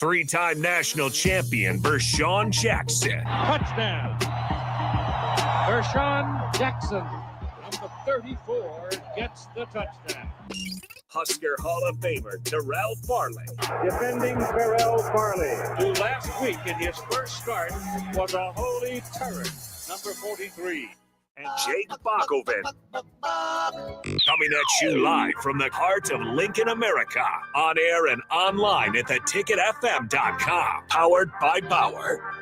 Three-time national champion Vershawn Jackson. Touchdown. Vershawn Jackson, number 34, gets the touchdown. Husker Hall of Famer Terrell Farley. Defending Terrell Farley, who last week in his first start was a holy terror, number 43. And Jake Bakoven. Coming at you live from the heart of Lincoln, America. On air and online at theticketfm.com. Powered by Bauer.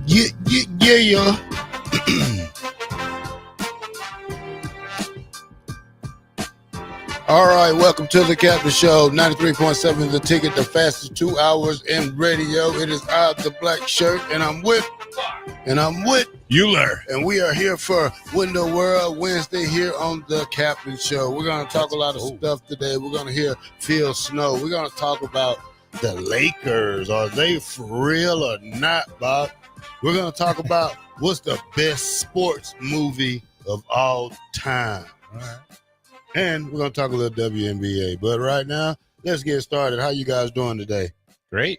Yeah. All right, welcome to the Captain Show. 93.7 The Ticket, the fastest 2 hours in radio. It is I, the Black Shirt, and I'm with Euler. And we are here for Window World Wednesday here on the Captain Show. We're going to talk a lot of stuff today. We're going to hear Phil Snow. We're going to talk about the Lakers. Are they for real or not, Bob? We're going to talk about what's the best sports movie of all time. All right. And we're going to talk a little WNBA. But right now, let's get started. How you guys doing today? Great.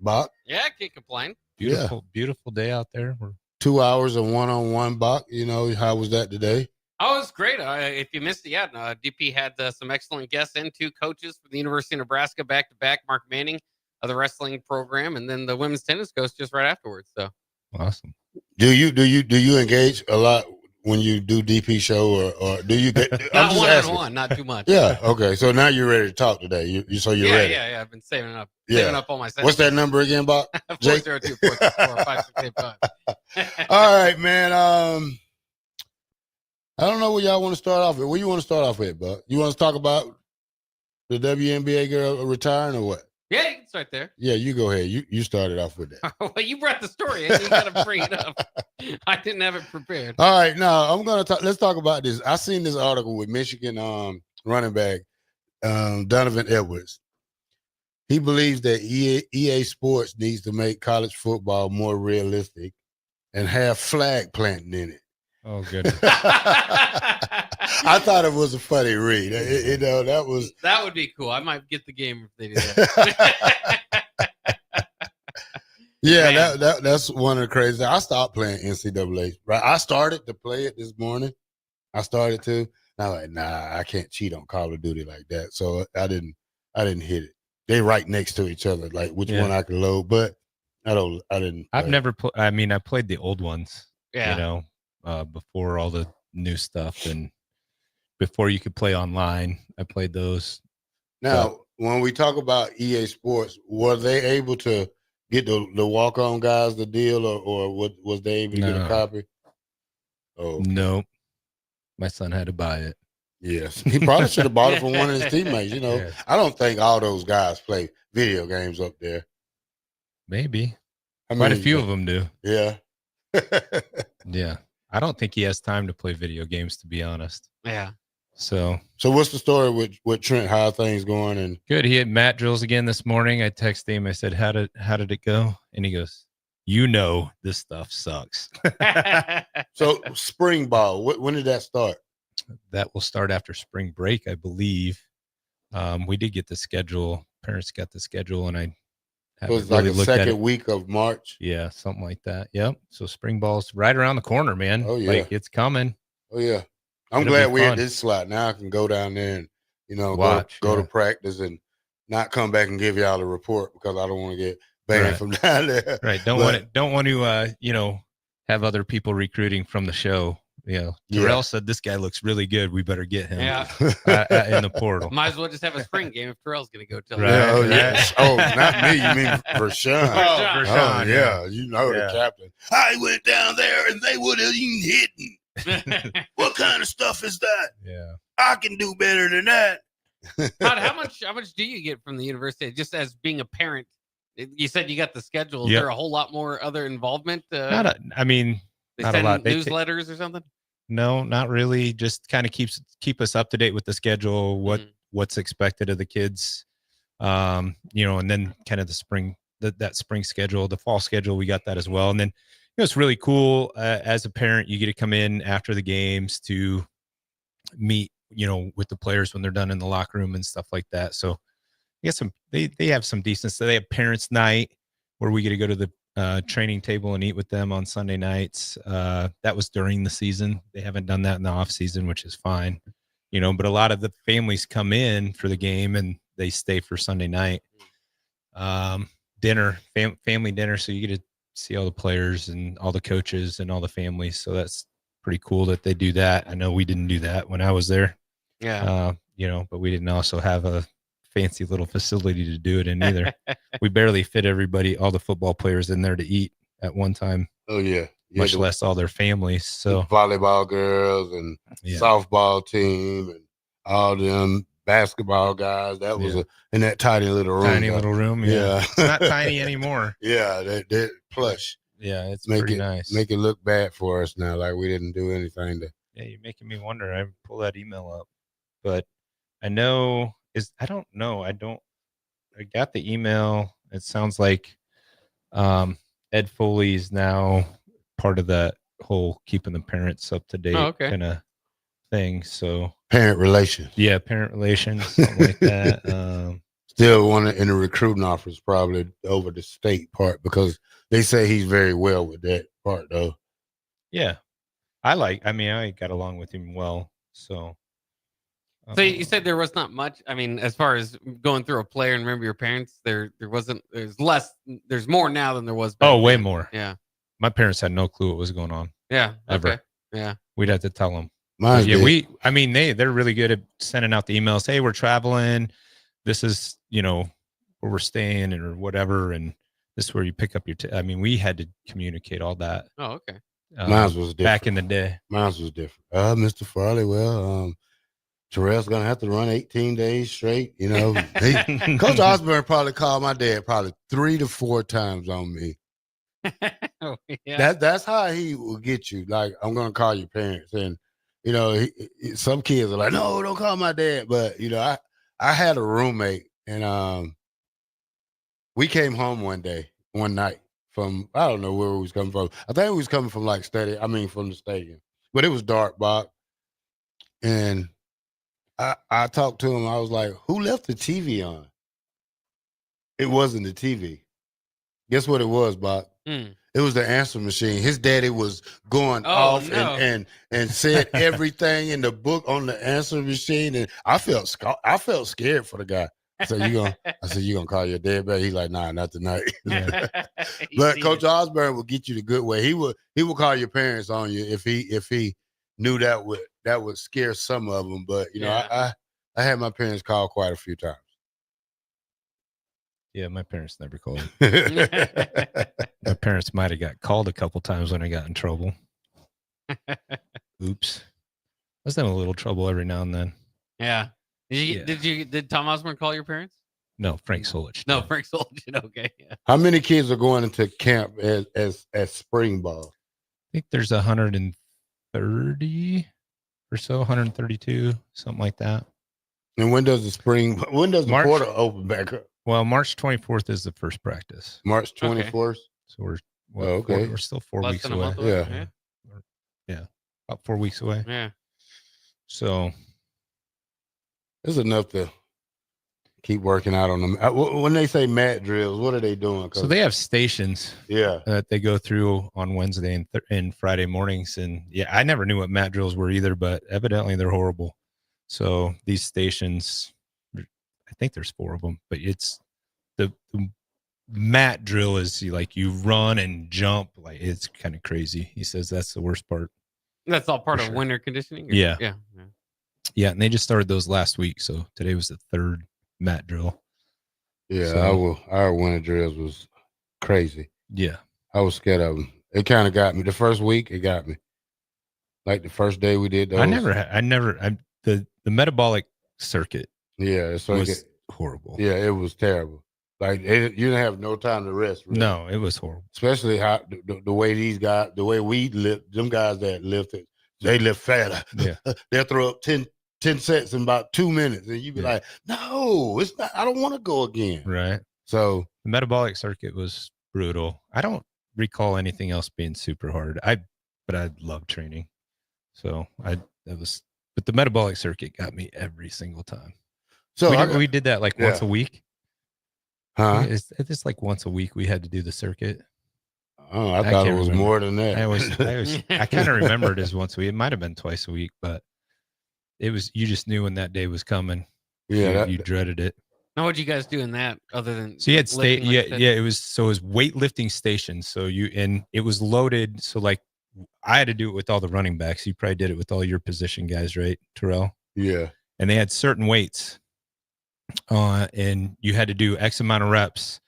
Bach? Yeah, I can't complain. Beautiful day out there. 2 hours of one-on-one, Bach. You know, how was that today? Oh, it was great. If you missed it yet, DP had some excellent guests and two coaches from the University of Nebraska back-to-back, Mark Manning of the wrestling program, and then the women's tennis coach just right afterwards. So awesome. Do you engage a lot when you do DP show, or do you get not one-on-one, not too much. Yeah, okay. So now you're ready to talk today. You're ready. Yeah. I've been saving up all my sentences. What's that number again, Bob? 402-464-5685. All right, man. I don't know where y'all want to start off with. Where you want to start off with, Bob? You want to talk about the WNBA girl retiring or what? Yeah, you can start there. Yeah, you go ahead. You started off with that. Well, you brought the story in. You got to bring it up. I didn't have it prepared. All right, now I'm gonna talk. Let's talk about this. I seen this article with Michigan running back Donovan Edwards. He believes that EA Sports needs to make college football more realistic and have flag planting in it. Oh, goodness. I thought it was a funny read. That would be cool. I might get the game if they do that. Yeah, that's one of the crazy. I stopped playing NCAA. Right, I started to play it this morning. I started to. And I'm like, nah, I can't cheat on Call of Duty like that. So I didn't hit it. They right next to each other, like which one I can load. But I didn't. I've never played. I mean, I played the old ones. Yeah. You know, before all the new stuff and before you could play online, I played those. Now, when we talk about EA Sports, were they able to get the walk-on guys the deal, or was they able to get a copy? Oh, no. My son had to buy it. Yes. He probably should have bought it from one of his teammates. You know, I don't think all those guys play video games up there. Maybe. Quite a few of them do. Yeah. Yeah. I don't think he has time to play video games, to be honest. Yeah. So what's the story with Trent? How are things going? And good. He had mat drills again this morning. I texted him. I said, how did it go? And he goes, this stuff sucks. So spring ball, when did that start? That will start after spring break, I believe. We did get the schedule. Parents got the schedule, and I it was like the second week of March. Yeah, something like that. Yep. So spring ball's right around the corner, man. Oh, yeah. Like, it's coming. Oh, yeah. I'm glad we're at this slot. Now I can go down there and, go to practice and not come back and give y'all a report because I don't want to get banned from down there. Right. Don't want to have other people recruiting from the show. Terrell said this guy looks really good. We better get him in the portal. Might as well just have a spring game if Terrell's going to go tell Oh, not me. You mean Vershawn? Vershawn. Yeah. You know the captain. I went down there and they would have even hit me. What kind of stuff is that? Yeah. I can do better than that. How much do you get from the university just as being a parent? You said you got the schedule. Is there a whole lot more other involvement? They not send a lot. Newsletters or something? No, not really. Just kind of keep us up to date with the schedule, what's expected of the kids, and then kind of the spring that spring schedule, the fall schedule. We got that as well, and then it's really cool as a parent. You get to come in after the games to meet with the players when they're done in the locker room and stuff like that. So they have some decent stuff. They have parents' night where we get to go to the training table and eat with them on Sunday nights. That was during the season. They haven't done that in the off season, which is fine, but a lot of the families come in for the game and they stay for Sunday night. Dinner, family dinner. So you get to see all the players and all the coaches and all the families. So that's pretty cool that they do that. I know we didn't do that when I was there. Yeah. But we didn't also have a fancy little facility to do it in either. We barely fit all the football players in there to eat at one time. Oh yeah. Much less all their families. So volleyball girls and softball team and all them basketball guys. That was in that tiny little room. Yeah. It's not tiny anymore. Yeah, that plush. Yeah, it's pretty nice. Make it look bad for us now, like we didn't do anything to. Yeah, you're making me wonder. I pull that email up, but I know I don't know. I got the email. It sounds like Ed Foley is now part of that whole keeping the parents up to date kind of thing. So parent relations. Yeah, parent relations, something like that. Still one in the recruiting office, probably over the state part, because they say he's very well with that part, though. Yeah, I got along with him well. So you said there was not much. I mean, as far as going through a player and remember your parents, there's less. There's more now than there was back way then. more. Yeah. My parents had no clue what was going on. Yeah. Ever. Okay. Yeah. We'd have to tell them. They're really good at sending out the emails. Hey, we're traveling. This is, where we're staying or whatever. And this is where you pick up your, we had to communicate all that. Oh, okay. Mine was different. Back in the day. Mine was different. Mr. Farley, Terrell's going to have to run 18 days straight. Coach Osborne probably called my dad probably 3 to 4 times on me. Oh, yeah. That's how he will get you. Like, I'm going to call your parents. And, some kids are like, no, don't call my dad. But, I had a roommate and we came home one night from, I don't know where we was coming from. I think we was coming from from the stadium. But it was dark, Bob. And I talked to him. I was like, who left the TV on? It wasn't the TV. Guess what it was, Bob? It was the answer machine. His daddy was going off and said everything in the book on the answer machine. And I felt scared for the guy. I said, you gonna call your dad back? He's like, nah, not tonight. But Coach Osborne will get you the good way. He will call your parents on you if he knew that would scare some of them. But I had my parents call quite a few times. Yeah, my parents never called. My parents might have got called a couple times when I got in trouble. Oops. I was in a little trouble every now and then. Yeah. Did Tom Osborne call your parents? No, Frank Solich. No, Frank Solich. Okay. Yeah. How many kids are going into camp as spring ball? I think there's 130 or so, 132, something like that. And when does the portal open back up? Well, March 24th is the first practice. March 24th. Okay. So we're still 4 Less weeks than a away. month away. Yeah. About 4 weeks away. Yeah. So it's enough to keep working out on them. When they say mat drills, what are they doing? So they have stations. Yeah. That they go through on Wednesday and Friday mornings. And I never knew what mat drills were either, but evidently they're horrible. So these stations, I think there's 4 of them, but it's the mat drill is like you run and jump. Like it's kind of crazy. He says that's the worst part. That's all part of winter conditioning? Yeah. Yeah. And they just started those last week. So today was the 3rd mat drill. Yeah. Our winter drills was crazy. Yeah. I was scared of them. It kind of got me. The first week, it got me. Like the first day we did those. The metabolic circuit. Yeah. So it was horrible. Yeah. It was terrible. Like you didn't have no time to rest. Really. No, it was horrible. Especially how the way these guys, the way we lift, them guys that lifted, they lift fat. Yeah. They'll throw up 10 sets in about 2 minutes. And you'd be like, no, it's not, I don't want to go again. Right. So the metabolic circuit was brutal. I don't recall anything else being super hard. But I love training. So that was But the metabolic circuit got me every single time. So we did that like once a week. Huh? It's like once a week we had to do the circuit. Oh, I thought it was more than that. I kind of remember it as once a week. It might have been twice a week, but it was, you just knew when that day was coming. Yeah, you dreaded it. Now, what'd you guys do in that other than? So you had lifting, it was weightlifting stations. So it was loaded. So like I had to do it with all the running backs. You probably did it with all your position guys, right, Terrell? Yeah. And they had certain weights, and you had to do X amount of reps,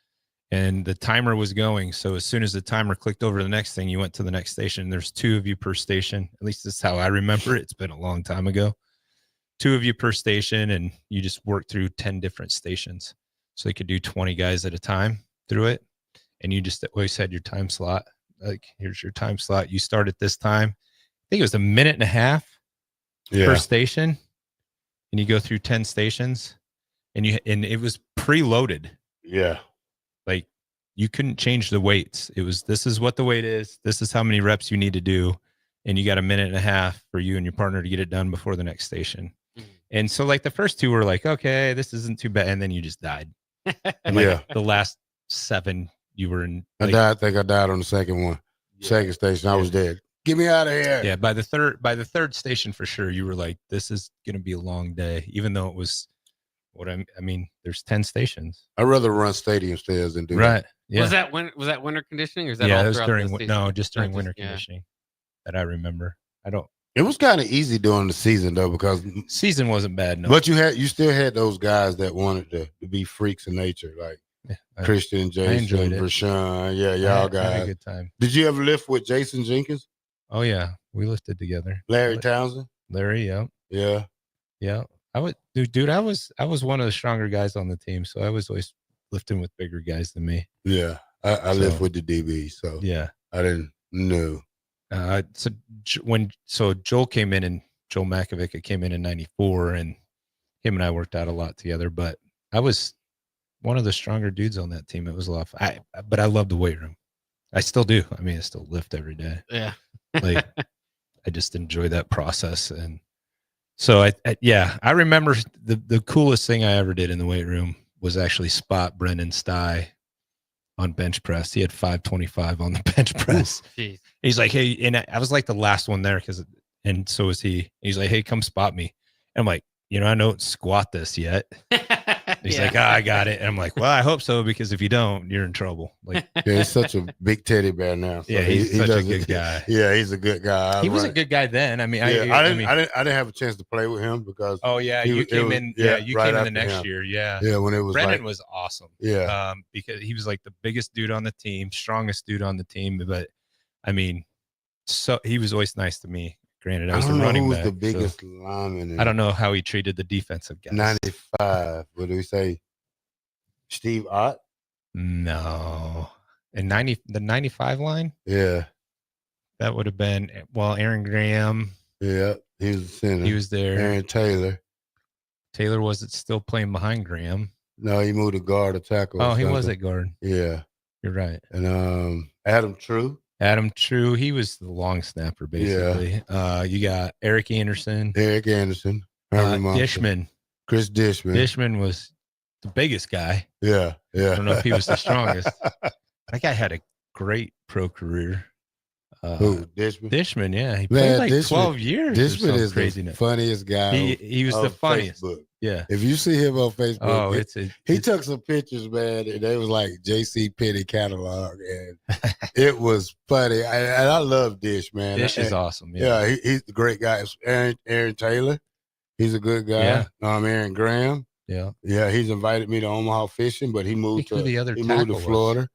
and the timer was going. So as soon as the timer clicked over to the next thing, you went to the next station. There's 2 of you per station. At least that's how I remember it. It's been a long time ago. 2 of you per station, and you just work through 10 different stations. So you could do 20 guys at a time through it. And you just always had your time slot. Like, here's your time slot. You start at this time. I think it was a minute and a half per station. And you go through 10 stations, and it was preloaded. Yeah. Like, you couldn't change the weights. It was, this is what the weight is. This is how many reps you need to do. And you got a minute and a half for you and your partner to get it done before the next station. And so like the first 2 were like, okay, this isn't too bad. And then you just died. And the last 7 you were in. Like, I think I died on the second one. Yeah. Second station. I was dead. Get me out of here. Yeah. By the third station for sure, you were like, this is going to be a long day, even though it was I mean, there's 10 stations. I'd rather run stadium stairs than do that. Yeah. Was that winter conditioning, or is that all it was just during winter conditioning that I remember. It was kind of easy during the season though, because season wasn't bad. No. But you still had those guys that wanted to be freaks of nature, like Christian, Jason, Rashawn. Yeah, y'all guys. Had a good time. Did you ever lift with Jason Jenkins? Oh yeah, we lifted together. Larry Townsend. Larry, yeah. I was one of the stronger guys on the team, so I was always lifting with bigger guys than me. Yeah, I lift with the DB, so yeah, I didn't know. So Joel came in, and Joel Makovic came in '94, and him and I worked out a lot together. But I was one of the stronger dudes on that team. It was a lot of fun. But I love the weight room. I still do. I mean, I still lift every day. Yeah. Like, I just enjoy that process. And so I remember the coolest thing I ever did in the weight room was actually spot Brendan Stye on bench press. He had 525 on the bench press. Jeez. He's like, hey, and I was like the last one there, and so was he. He's like, hey, come spot me. And I'm like, I don't squat this yet. He's like, I got it. And I'm like, well, I hope so, because if you don't, you're in trouble. Like, yeah, he's such a big teddy bear now. So yeah, he's such a good guy. Yeah, he's a good guy. He was a good guy then. I mean, I didn't have a chance to play with him because. Oh yeah, you came in the next year. Yeah, yeah, when it was. Brendan was awesome. Yeah, because he was like the biggest dude on the team, strongest dude on the team. But I mean, so he was always nice to me. Granted, I was the running back. Who was the biggest lineman? I don't know how he treated the defensive guys. 95. What do we say? Steve Ott? No. And the 95 line? Yeah. That would have been, Aaron Graham. Yeah, he was the center. He was there. Aaron Taylor. Taylor wasn't still playing behind Graham. No, he moved to guard or tackle. Oh, he was at guard. Yeah. You're right. And Adam True. He was the long snapper, basically. Yeah. You got Eric Anderson. Dishman. Chris Dishman. Dishman was the biggest guy. Yeah. I don't know if he was the strongest. That guy had a great pro career. Who? Dishman? Dishman, yeah. He played like 12 years. Dishman is the funniest guy. He was the funniest. Facebook. Yeah. If you see him on Facebook, he took some pictures, man, and they was like JC Penney catalog, and it was funny. And I love Dish, man. Dish is awesome. Yeah, he's a great guy. Aaron Taylor, he's a good guy. Yeah. Aaron Graham. Yeah. Yeah, he's invited me to Omaha fishing, but he moved to Florida.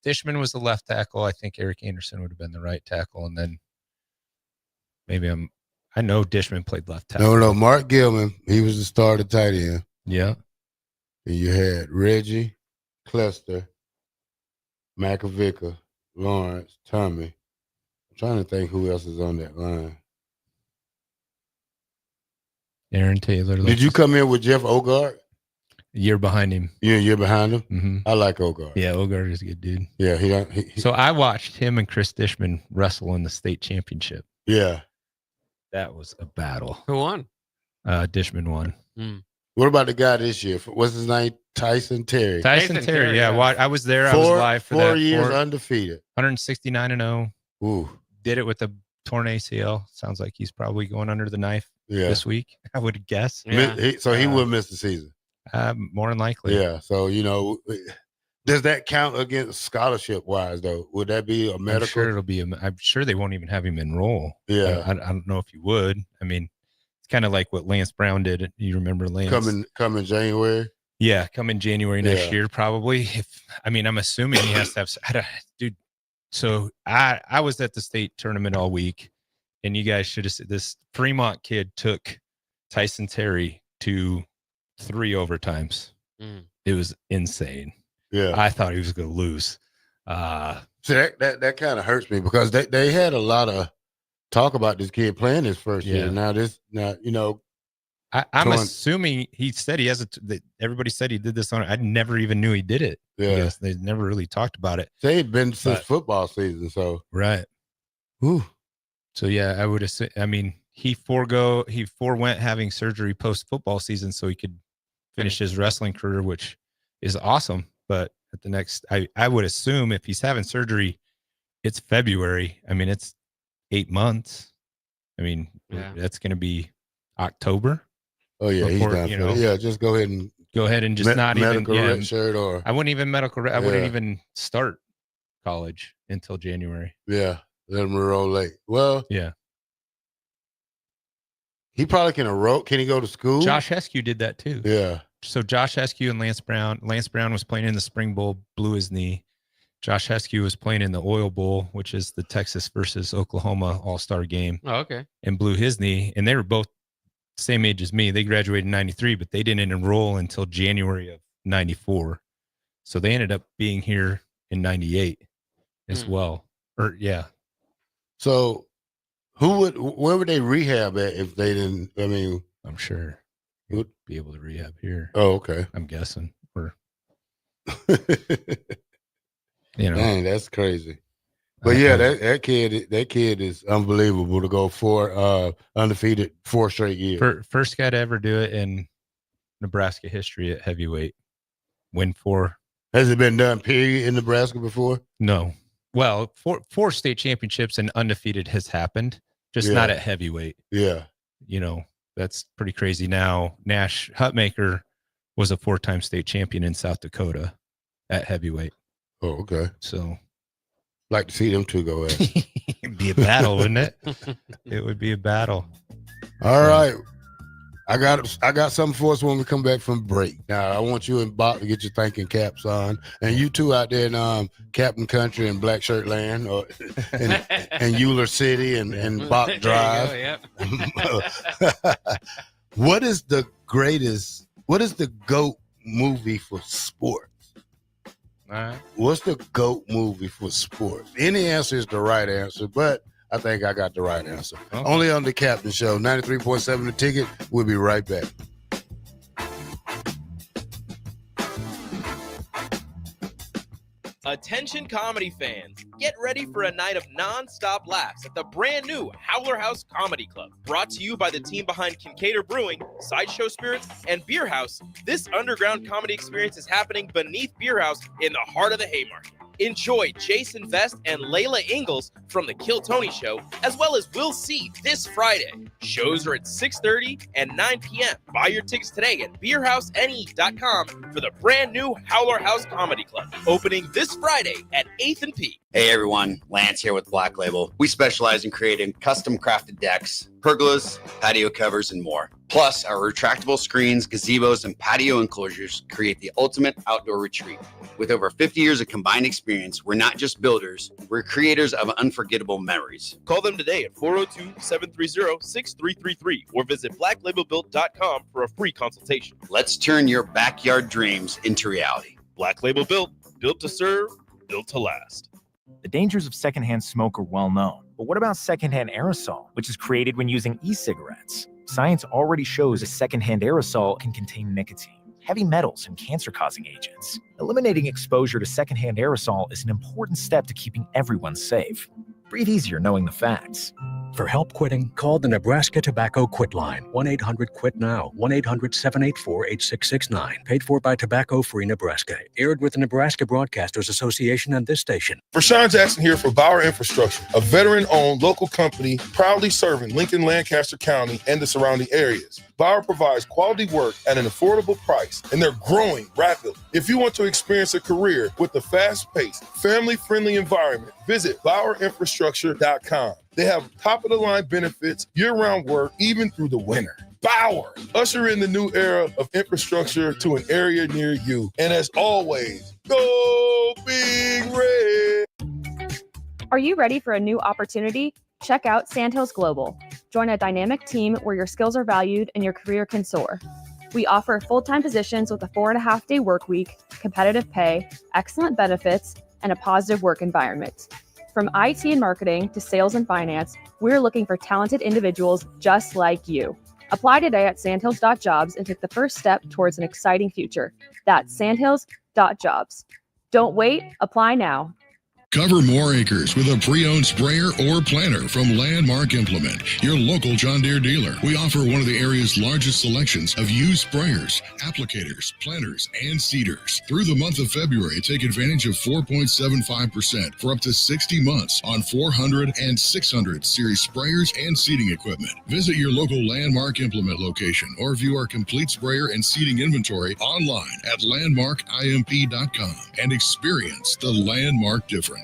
Dishman was the left tackle. I think Eric Anderson would have been the right tackle, and then I know Dishman played left tackle. No, Mark Gilman, he was the starter tight end. Yeah. And you had Reggie, Clester, Makovic, Lawrence, Tommy. I'm trying to think who else is on that line. Aaron Taylor. Did you come in with Jeff Ogard? A year behind him. Yeah, a year behind him? Mm-hmm. I like Ogard. Yeah, Ogard is a good dude. Yeah, So I watched him and Chris Dishman wrestle in the state championship. Yeah. That was a battle. Who won? Dishman won. What about the guy this year? What's his name? Tyson Terry. Tyson Terry. Yeah, I was there. I was live for 4 that. years undefeated. 169-0. Ooh. Did it with a torn ACL. Sounds like he's probably going under the knife this week, I would guess. Yeah. He will miss the season. More than likely. Yeah. So, does that count against scholarship wise though? Would that be a medical? I'm sure they won't even have him enroll. Yeah. I don't know if he would. I mean, it's kind of like what Lance Brown did. You remember Lance? Coming January? Yeah, coming January next year, probably. I'm assuming he has to have dude. So I was at the state tournament all week, and you guys should have seen this. Fremont kid took Tyson Terry to 3 overtimes. It was insane. Yeah, I thought he was going to lose. So that kind of hurts me because they had a lot of talk about this kid playing his first year. I'm assuming he said he has everybody said he did this on. I never even knew he did it. Yeah, they never really talked about it. They've been since football season, so right. Ooh. So yeah, I would assume. I mean, he forewent having surgery post football season so he could finish his wrestling career, which is awesome. But at the next, I would assume if he's having surgery, it's February. I mean, it's 8 months. I mean, that's going to be October. Oh yeah, he's done. Yeah, just go ahead and just not even red shirt or I wouldn't even I wouldn't even start college until January. Yeah, let him roll late. Well, yeah, he probably can enroll. Can he go to school? Josh Heskew did that too. Yeah. So Josh Heskew and Lance Brown. Lance Brown was playing in the Spring Bowl, blew his knee. Josh Heskew was playing in the Oil Bowl, which is the Texas versus Oklahoma All-Star game. Oh, okay. And blew his knee, and they were both same age as me. They graduated in 93, but they didn't enroll until January of 94. So they ended up being here in 98 as well. Or yeah. So where would they rehab at if they didn't? I mean, I'm sure you would be able to rehab here. Oh, okay. I'm guessing. Or Dang, that's crazy. But yeah, that kid is unbelievable to go 4 undefeated 4 straight years. First guy to ever do it in Nebraska history at heavyweight. Win 4. Has it been done period in Nebraska before? No. Well, 4 state championships and undefeated has happened, just not at heavyweight. Yeah. That's pretty crazy. Now, Nash Hutmaker was a 4-time state champion in South Dakota at heavyweight. Oh, okay. So like to see them two go at it. It'd be a battle, wouldn't it? It would be a battle. All right. I got something for us when we come back from break. Now, I want you and Bach to get your thinking caps on. And you two out there in Captain Country and Black Shirt Land and Euler City and Bach Drive. What is the GOAT movie for sports? All right. What's the GOAT movie for sports? Any answer is the right answer, but I think I got the right answer. Okay. Only on the Captain Show, 93.7 The Ticket. We'll be right back. Attention comedy fans, get ready for a night of non-stop laughs at the brand new Howler House Comedy Club. Brought to you by the team behind Kincaidor Brewing, Sideshow Spirits, and Beer House, this underground comedy experience is happening beneath Beer House in the heart of the Haymarket. Enjoy Jason Vest and Layla Ingalls from The Kill Tony Show, as well as Will C this Friday. Shows are at 6:30 and 9 p.m. Buy your tickets today at beerhousene.com for the brand new Howler House Comedy Club, opening this Friday at 8th and P. Hey everyone, Lance here with Black Label. We specialize in creating custom crafted decks, pergolas, patio covers, and more. Plus, our retractable screens, gazebos, and patio enclosures create the ultimate outdoor retreat. With over 50 years of combined experience, we're not just builders, we're creators of unforgettable memories. Call them today at 402-730-6333 or visit blacklabelbuilt.com for a free consultation. Let's turn your backyard dreams into reality. Black Label Built, built to serve, built to last. The dangers of secondhand smoke are well known. But what about secondhand aerosol, which is created when using e-cigarettes? Science already shows a secondhand aerosol can contain nicotine, heavy metals, and cancer-causing agents. Eliminating exposure to secondhand aerosol is an important step to keeping everyone safe. Breathe easier knowing the facts. For help quitting, call the Nebraska Tobacco Quit Line, 1-800-QUIT-NOW, 1-800-784-8669. Paid for by Tobacco Free Nebraska. Aired with the Nebraska Broadcasters Association and this station. Rashawn Jackson here for Bauer Infrastructure, a veteran-owned local company proudly serving Lincoln, Lancaster County, and the surrounding areas. Bauer provides quality work at an affordable price, and they're growing rapidly. If you want to experience a career with a fast-paced, family-friendly environment, visit BauerInfrastructure.com. They have top-of-the-line benefits, year-round work, even through the winter. Bauer, usher in the new era of infrastructure to an area near you. And as always, go Big Red! Are you ready for a new opportunity? Check out Sandhills Global. Join a dynamic team where your skills are valued and your career can soar. We offer full-time positions with a 4.5-day work week, competitive pay, excellent benefits, and a positive work environment. From IT and marketing to sales and finance, we're looking for talented individuals just like you. Apply today at sandhills.jobs and take the first step towards an exciting future. That's sandhills.jobs. Don't wait, apply now. Cover more acres with a pre-owned sprayer or planter from Landmark Implement, your local John Deere dealer. We offer one of the area's largest selections of used sprayers, applicators, planters, and seeders. Through the month of February, take advantage of 4.75% for up to 60 months on 400 and 600 series sprayers and seeding equipment. Visit your local Landmark Implement location or view our complete sprayer and seeding inventory online at landmarkimp.com and experience the Landmark difference.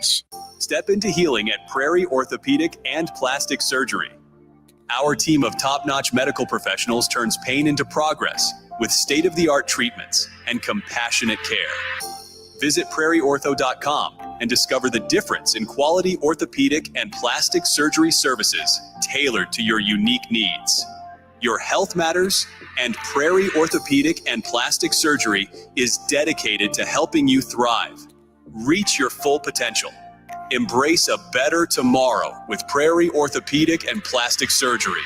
Step into healing at Prairie Orthopedic and Plastic Surgery. Our team of top-notch medical professionals turns pain into progress with state-of-the-art treatments and compassionate care. Visit prairieortho.com and discover the difference in quality orthopedic and plastic surgery services tailored to your unique needs. Your health matters, and Prairie Orthopedic and Plastic Surgery is dedicated to helping you thrive. Reach your full potential. Embrace a better tomorrow with Prairie Orthopedic and Plastic Surgery.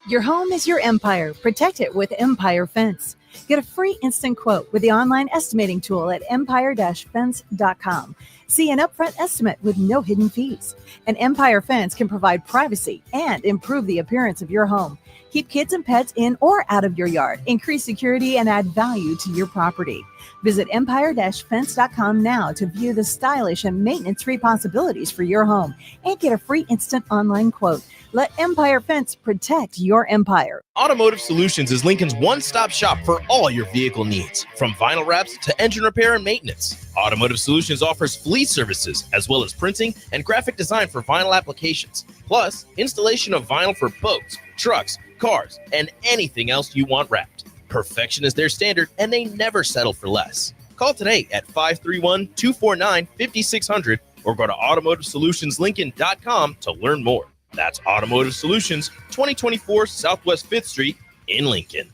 Your home is your empire. Protect it with Empire Fence. Get a free instant quote with the online estimating tool at empire-fence.com. See an upfront estimate with no hidden fees. An Empire Fence can provide privacy and improve the appearance of your home. Keep kids and pets in or out of your yard. Increase security and add value to your property. Visit empire-fence.com now to view the stylish and maintenance-free possibilities for your home and get a free instant online quote. Let Empire Fence protect your empire. Automotive Solutions is Lincoln's one-stop shop for all your vehicle needs, from vinyl wraps to engine repair and maintenance. Automotive Solutions offers fleet services as well as printing and graphic design for vinyl applications, plus installation of vinyl for boats, trucks, cars, and anything else you want wrapped. Perfection is their standard, and they never settle for less. Call today at 531-249-5600 or go to automotivesolutionslincoln.com to learn more. That's Automotive Solutions, 2024 Southwest 5th Street in Lincoln.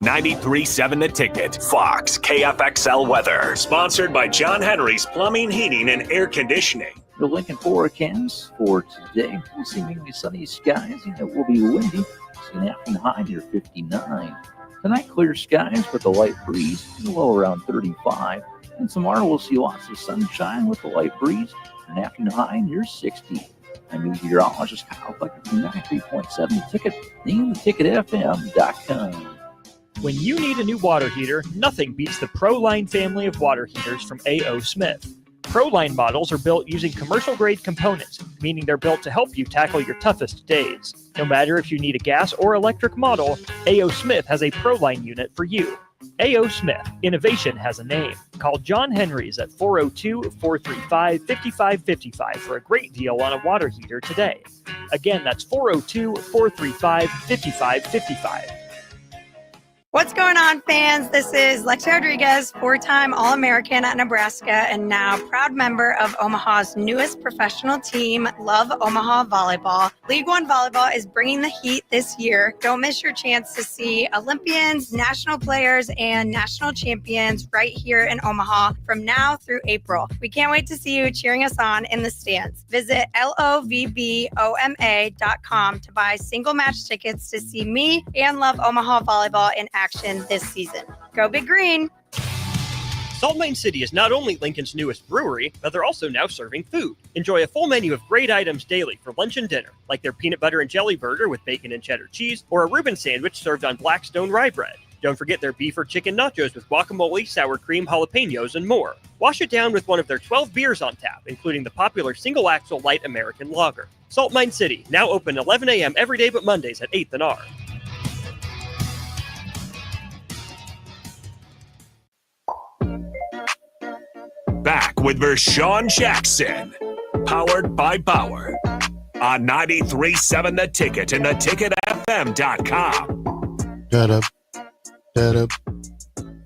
93.7 The Ticket, Fox, KFXL weather. Sponsored by John Henry's Plumbing, Heating, and Air Conditioning. The Lincoln forecast for today, we'll see mainly sunny skies, and it will be windy. See an afternoon high near 59. Tonight, clear skies with a light breeze, and a low around 35. And tomorrow, we'll see lots of sunshine with a light breeze, and an afternoon high near 60. I'm meteorologist Kyle Flecker from 93.7 The Ticket, and theticketfm.com. When you need a new water heater, nothing beats the ProLine family of water heaters from A.O. Smith. ProLine models are built using commercial-grade components, meaning they're built to help you tackle your toughest days. No matter if you need a gas or electric model, A.O. Smith has a ProLine unit for you. A.O. Smith, innovation has a name. Call John Henry's at 402-435-5555 for a great deal on a water heater today. Again, that's 402-435-5555. What's going on, fans? This is Lexi Rodriguez, four-time All-American at Nebraska and now proud member of Omaha's newest professional team, Love Omaha Volleyball. League One Volleyball is bringing the heat this year. Don't miss your chance to see Olympians, national players, and national champions right here in Omaha from now through April. We can't wait to see you cheering us on in the stands. Visit lovboma.com to buy single match tickets to see me and Love Omaha Volleyball in action this season. Go Big Green! Salt Mine City is not only Lincoln's newest brewery, but they're also now serving food. Enjoy a full menu of great items daily for lunch and dinner, like their peanut butter and jelly burger with bacon and cheddar cheese, or a Reuben sandwich served on Blackstone rye bread. Don't forget their beef or chicken nachos with guacamole, sour cream, jalapenos, and more. Wash it down with one of their 12 beers on tap, including the popular Single Axle Light American Lager. Salt Mine City, now open 11 a.m. every day but Mondays at 8th and R. Back with Vershawn Jackson, powered by Bauer, on 93.7 The Ticket and theticketfm.com. Da-da, da-da,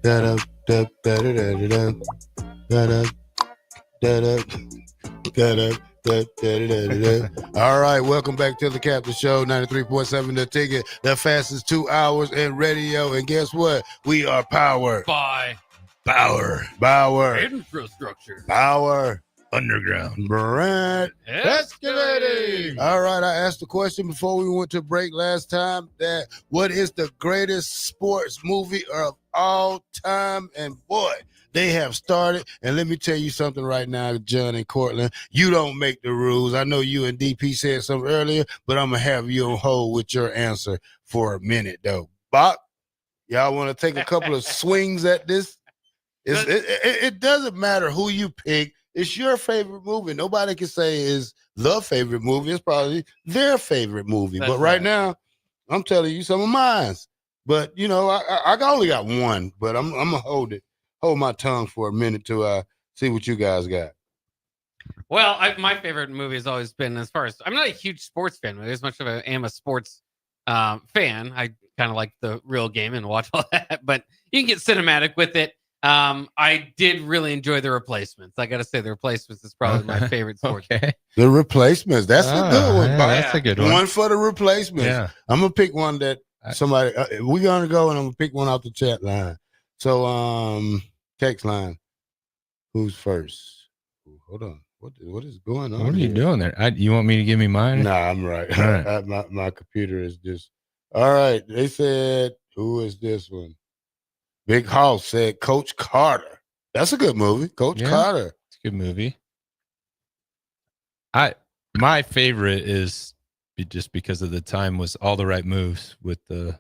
da-da, da-da, da-da, da-da, da-da, da-da, da-da. All right, welcome back to the Captain Show, 93.7 The Ticket, the fastest 2 hours in radio. And guess what? We are powered by Bauer, Infrastructure, Bauer, Underground, Brent, Excavating. All right, I asked the question before we went to break last time that what is the greatest sports movie of all time? And boy, they have started. And let me tell you something right now, John and Cortland, you don't make the rules. I know you and DP said something earlier, but I'm going to have you on hold with your answer for a minute, though. Bach, y'all want to take a couple of swings at this? It doesn't matter who you pick. It's your favorite movie. Nobody can say is the favorite movie. It's probably their favorite movie. That's but right right. now, I'm telling you some of mine. But, you know, I only got one. But I'm going to hold my tongue for a minute to see what you guys got. Well, my favorite movie has always been, as far as, I'm not a huge sports fan, as much of I am a sports fan. I kind of like the real game and watch all that. But you can get cinematic with it. I did really enjoy The Replacements. I got to say, The Replacements is probably my favorite sports. Okay. The Replacements. That's a good one. Yeah, Bob. that's a good one. One for The Replacements. Yeah. I'm going to pick one that somebody, we're going to go and I'm going to pick one off the chat line. So, text line. Who's first? Hold on. What is going on? What are you doing there? You want me to give me mine? Nah, I'm right. All right. My computer is just. All right. They said, who is this one? Big House said Coach Carter. That's a good movie. Coach Carter. It's a good movie. My favorite is just because of the time was All the Right Moves with the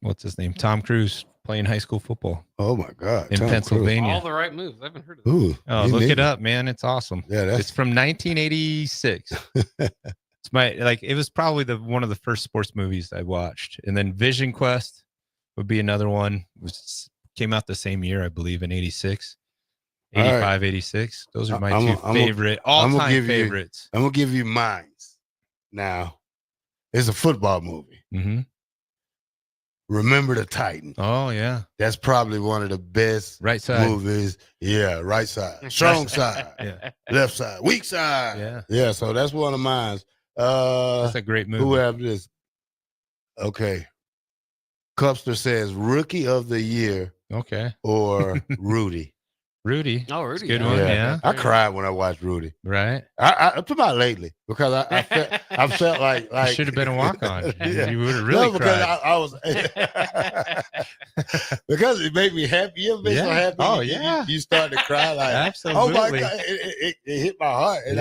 what's his name? Tom Cruise playing high school football. Oh my God. In Tom Pennsylvania. All the right moves. I haven't heard of that. Ooh, look it up, man. It's awesome. Yeah, it's from 1986. It's it was probably one of the first sports movies I watched. And then Vision Quest would be another one. Came out the same year, I believe, in 86. 85, right. 86. Those are my two favorite, all-time favorites. I'm going to give you mine. Now, it's a football movie. Mm-hmm. Remember the Titans. Oh, yeah. That's probably one of the best right side movies. Yeah, right side. Strong side. Yeah. Left side. Weak side. Yeah. Yeah, so that's one of mine. That's a great movie. Who have this? Okay. Cupster says Rookie of the Year. Okay. Or Rudy. Rudy. Oh, Rudy. Good one. Yeah. I cried when I watched Rudy. Right. I up to about lately because I felt like you should have been a walk-on. Yeah. You would have really cried. I was because it made me happy. You ever been so happy? Oh yeah. You start to cry like absolutely. Oh my God! It hit my heart, and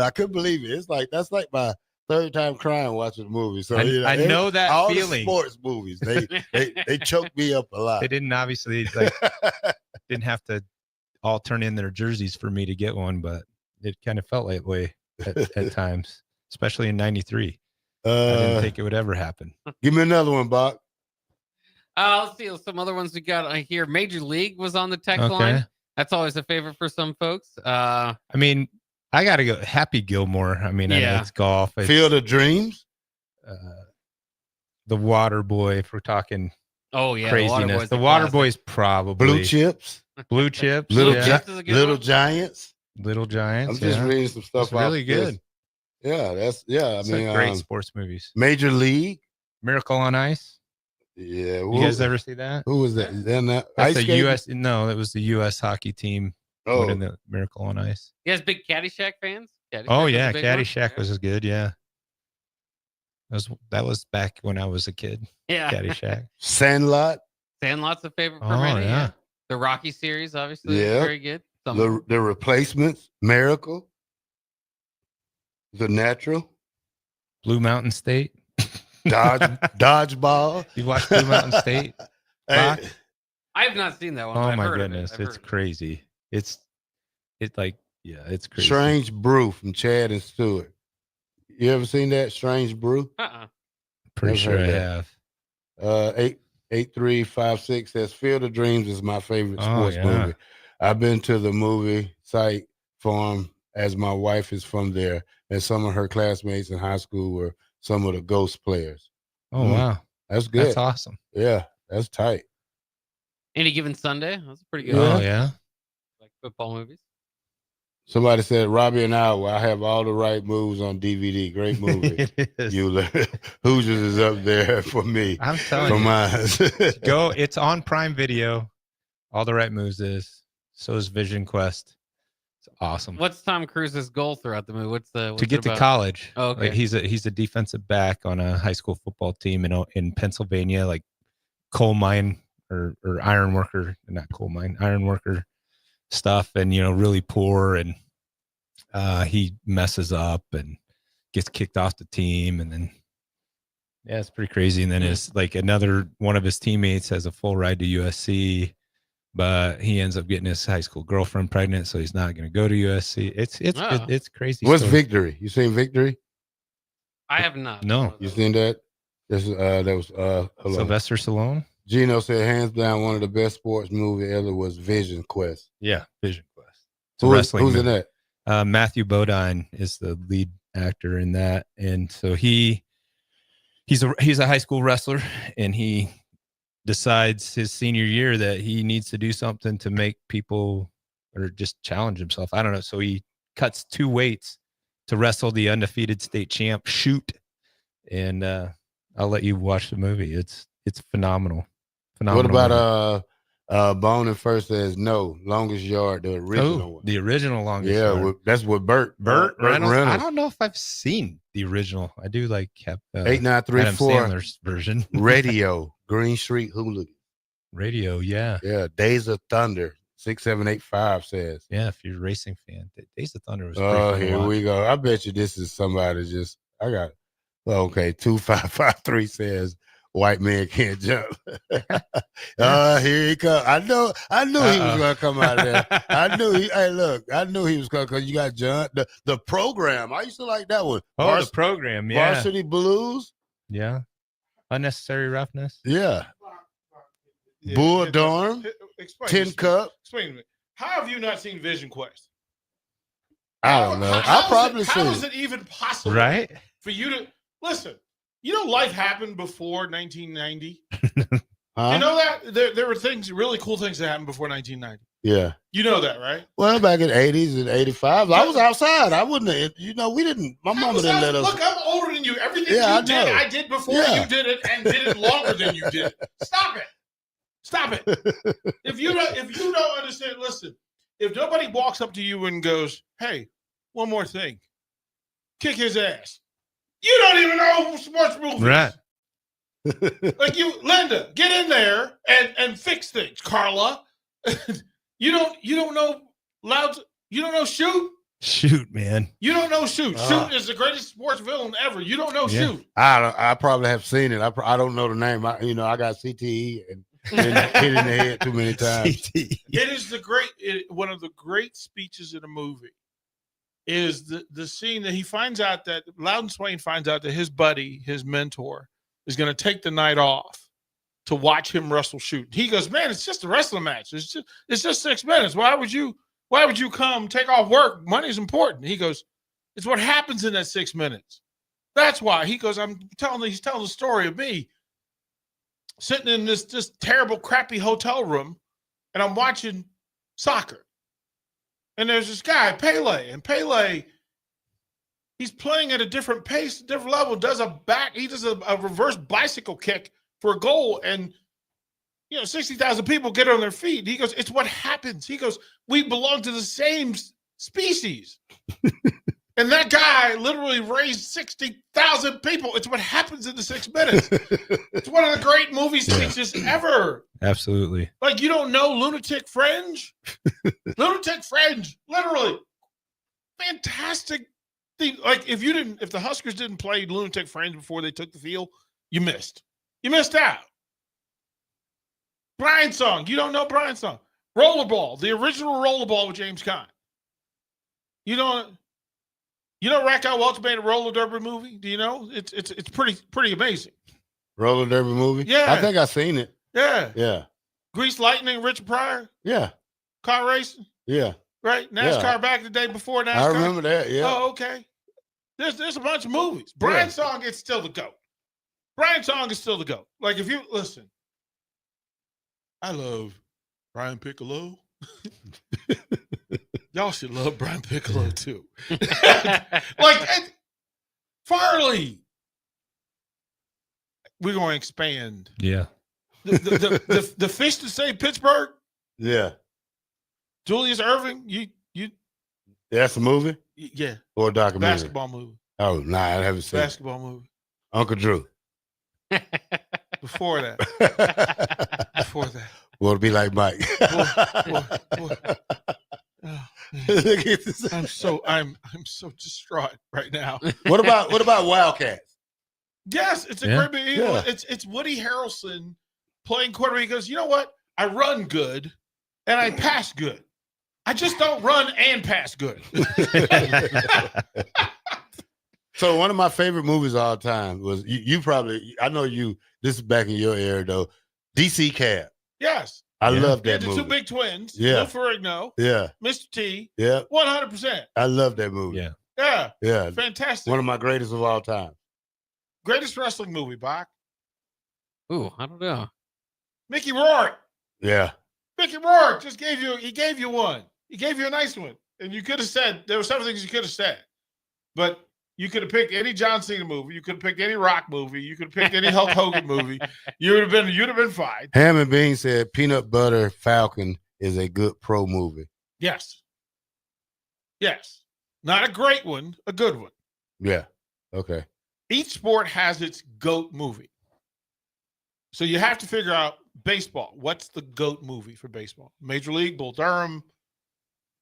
I couldn't believe it. It's like that's like my third time crying watching the movie. So I know that all feeling. The sports movies they choked me up a lot. They didn't obviously didn't have to all turn in their jerseys for me to get one, but it kind of felt that way at times, especially in 93. I didn't think it would ever happen. Give me another one, Bach. Let's see some other ones we got here. Major League was on the text line. That's always a favorite for some folks. I mean, I got to go Happy Gilmore. I mean, I know it's golf. It's, Field of Dreams. The Water Boy, if we're talking craziness. The Water Boy's probably Blue Chips. Blue Chips. Little Little Giants. Little Giants. I'm just reading some stuff. It's really good. Yeah, I mean, great sports movies. Major League. Miracle on Ice. Yeah. You guys ever see that? Who was that? That's the U.S. No, that was the U.S. hockey team. Oh, in the Miracle on Ice. You guys big Caddyshack fans? Caddyshack was good. Yeah. That was back when I was a kid. Yeah. Caddyshack. Sandlot. Sandlot's a favorite for many. Yeah. The Rocky series, obviously, Yeah. is very good. Some- The Replacements, Miracle, The Natural, Blue Mountain State. Dodgeball. You watched Blue Mountain State? Hey, Rock? I have not seen that one. Oh but I've my heard goodness, Of it. it's crazy. It's like, yeah, it's crazy. Strange Brew from Chad and Stewart. You ever seen that Strange Brew? Pretty Never sure I heard that. have. 8356 says Field of Dreams is my favorite Oh, sports yeah. movie. I've been to the movie site farm as my wife is from there, and some of her classmates in high school were some of the Ghost players. Oh, wow. That's good. That's awesome. Yeah, that's tight. Any Given Sunday. That's pretty good. Yeah. Oh, yeah. Like football movies. Somebody said Robbie and I have all the right moves on DVD. Great movie. It is. Hoosiers is up there for me. I'm telling for you. mine. Go. It's on Prime Video. All the right moves is. So is Vision Quest. It's awesome. What's Tom Cruise's goal throughout the movie? What's To it get to about? college. Oh, okay. Like, he's a defensive back on a high school football team in Pennsylvania, like coal mine or iron worker, not coal mine, iron worker stuff, and really poor, and he messes up and gets kicked off the team, and then it's pretty crazy. And then it's like another one of his teammates has a full ride to USC, but he ends up getting his high school girlfriend pregnant, so he's not going to go to USC. It's Oh. it's crazy. What's story. Victory? You seen Victory? I have not. No. You seen that? That was hold on. Sylvester Stallone? Gino said hands down one of the best sports movie ever was Vision Quest. Yeah, Vision Quest. It's a wrestling Who's in movie. that? Matthew Bodine is the lead actor in that, and so he's a high school wrestler, and he decides his senior year that he needs to do something to make people or just challenge himself. I don't know. So he cuts 2 weights to wrestle the undefeated state champ Shoot, and I'll let you watch the movie. It's phenomenal. What Phenomenal. about Bone and First says no, Longest Yard, the original one. The original Longest Yeah, Yard. that's with Burt Reynolds. I don't know if I've seen the original. I do like Adam 8934 Sandler's version. Radio, Green Street Hooligan. Radio, yeah. Yeah, Days of Thunder, 6785 says. Yeah, if you're a racing fan. Days of Thunder was pretty Oh, fun to here watch. we go. I bet you this is somebody okay, 2553 says white man can't jump. Here he comes. I knew he was gonna come out of there. I knew he was gonna, because you got John the program. I used to like that one. Oh, the program, yeah. Varsity Blues. Yeah. Unnecessary Roughness. Yeah. Bull Dorm. Explain Tin this. Cup. Explain to me. How have you not seen Vision Quest? I don't know. I probably How seen is it even possible Right? for you to listen? You know, life happened before 1990. Huh? You know that there were really cool things that happened before 1990. Yeah. You know that, right? Well, back in the 80s and 85, I was outside. I wouldn't have, we didn't, my mama didn't let us. Look, I'm older than you. Everything Yeah, you did, I know. I did before Yeah. you did it, and did it longer than you did. Stop it. Stop it. If you don't understand, listen. If nobody walks up to you and goes, "Hey, one more thing, kick his ass," you don't even know sports movies. Right. Like Linda, get in there and fix things. Carla, you don't know Shoot. Shoot, man. You don't know Shoot. Shoot is the greatest sports villain ever. You don't know Shoot. I probably have seen it. I don't know the name. I got CTE and hit in the head too many times. It is one of the great speeches in a movie is the scene that he finds out that Loudon Swain finds out that his buddy, his mentor, is going to take the night off to watch him wrestle Shoot. He goes, "Man, it's just a wrestling match. It's just 6 minutes. Why would you come take off work? Money's important." He goes, "It's what happens in that 6 minutes. That's why." He goes, he's telling the story of me sitting in this terrible, crappy hotel room, and I'm watching soccer. And there's this guy, Pele, and Pele, he's playing at a different pace, different level, he does a reverse bicycle kick for a goal, and 60,000 people get on their feet. He goes, "It's what happens." He goes, "We belong to the same species." And And that guy literally raised 60,000 people. It's what happens in the 6 minutes. It's one of the great movie speeches ever. Absolutely. Like, you don't know Lunatic Fringe? Lunatic Fringe, literally. Fantastic thing. Like, if the Huskers didn't play Lunatic Fringe before they took the field, you missed. You missed out. Brian's song. You don't know Brian's song. Rollerball, the original Rollerball with James Caan. You know Raquel Welch made a roller derby movie? Do you know? It's pretty amazing. Roller derby movie? Yeah. I think I've seen it. Yeah. Yeah. Grease Lightning, Richard Pryor. Yeah. Car racing. Yeah. Right? NASCAR back the day before NASCAR. I remember that, yeah. Oh, okay. There's a bunch of movies. Brian's song is still the GOAT. Brian's song is still the GOAT. Like, if you listen, I love Brian Piccolo. Y'all should love Brian Piccolo too. Like, Farley. We're going to expand. Yeah. The fish to save Pittsburgh. Yeah. Julius Erving. You. That's a movie? Yeah. Or a documentary? Basketball movie. Oh, nah, I haven't seen it. Basketball movie. Uncle Drew. Before that. Before that. Well, it'll be like Mike. Boy. Oh, I'm so distraught right now. What about Wildcats? Yes, it's a Yeah. great movie. Yeah. It's Woody Harrelson playing quarterback. He goes, you know what? I run good and I pass good. I just don't run and pass good. So one of my favorite movies of all time was you probably, I know you, this is back in your era though, DC Cab. Yes. I love that the movie. two big twins. Yeah. Lou Ferrigno. Yeah. Mr. T. Yeah. 100%. I love that movie. Yeah. Yeah. Yeah. Fantastic. One of my greatest of all time. Greatest wrestling movie, Bach. Ooh, I don't know. Mickey Rourke. Yeah. Mickey Rourke just gave you one. He gave you a nice one. And you could have said, there were some things you could have said. But you could have picked any John Cena movie. You could have picked any Rock movie. You could have picked any Hulk Hogan movie. You'd have been fine. Ham and Bean said Peanut Butter Falcon is a good pro movie. Yes. Yes. Not a great one, a good one. Yeah. Okay. Each sport has its GOAT movie. So you have to figure out baseball. What's the GOAT movie for baseball? Major League, Bull Durham,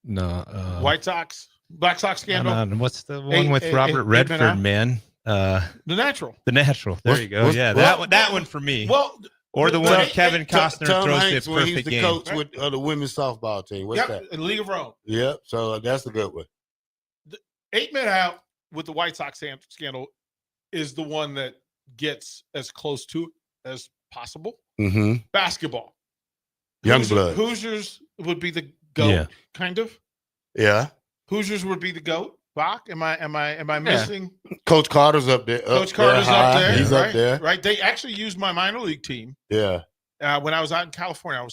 No. White Sox, Black Sox scandal. What's the one with Robert Redford, man? The Natural. The Natural. There you go. Yeah, that one for me. Well, or the one with Kevin Costner Tom throws Hanks the when he's perfect the game. coach with the women's softball team. What's that? Yep, League of Rome. Yep. So that's a good one. 8 Men Out with the White Sox scandal is the one that gets as close to it as possible. Mm-hmm. Basketball. Youngblood. Hoosiers would be the GOAT, Yeah. kind of. Yeah. Hoosiers would be the GOAT. Bach, am I missing? Coach Carter's up there. Coach Carter's up there. He's right? up there. Right. They actually used my minor league team. Yeah. When I was out in California, I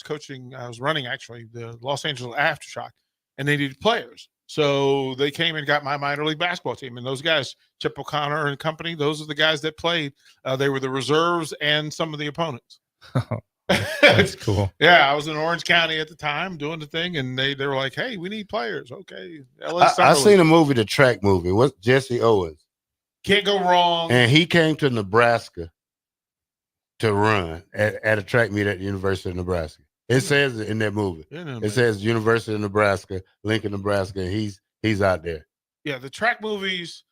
was running actually the Los Angeles Aftershock, and they needed players. So they came and got my minor league basketball team. And those guys, Chip O'Connor and company, those are the guys that played. They were the reserves and some of the opponents. That's cool. Yeah, I was in Orange County at the time doing the thing, and they were like, "Hey, we need players." Okay, I seen a movie, the track movie. What's Jesse Owens? Can't go wrong. And he came to Nebraska to run at a track meet at the University of Nebraska. It says it in that movie. It says University of Nebraska, Lincoln, Nebraska, and he's out there. Yeah, the track movies.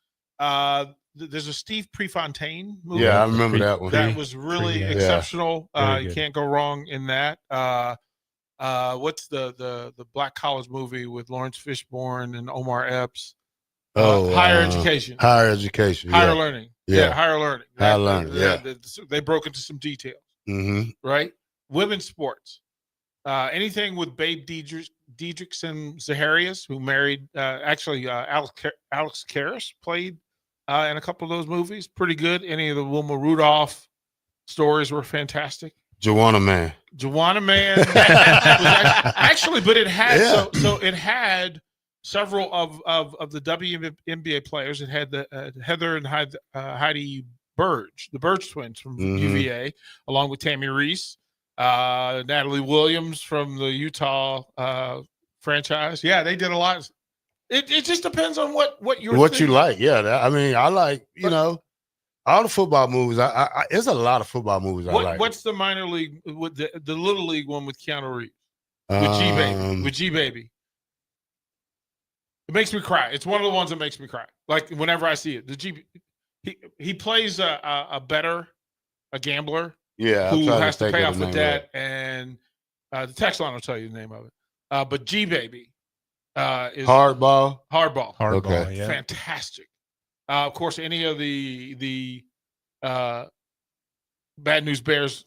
There's a Steve Prefontaine movie. Yeah, I remember that one. That was really exceptional. Very You good. can't go wrong in that. What's the Black College movie with Lawrence Fishburne and Omar Epps? Higher Education. Higher education. Higher yeah. learning. Yeah. Higher learning. Higher learning. Yeah. They broke into some details. Mm-hmm. Right? Women's sports. Anything with Babe Diedrichson Zaharias, who married Alex Karras, played in a couple of those movies. Pretty good. Any of the Wilma Rudolph stories were fantastic. Joanna Man. Was actually, but it had so it had several of the WNBA players. It had the Heather and Heidi Burge, the Burge twins from UVA, along with Tammy Reese, Natalie Williams from the Utah franchise. Yeah, they did a lot. It just depends on what you're what thinking. you like. Yeah, I mean, I like all the football movies. I there's a lot of football movies I like. What's the minor league with the little league one with Keanu Reeves with G Baby with G Baby? It makes me cry. It's one of the ones that makes me cry. Like whenever I see it, he plays a gambler. Yeah, who has to pay off the debt, and the text line will tell you the name of it. But G Baby is Hardball. Hardball, yeah. Fantastic. Of course, any of the Bad News Bears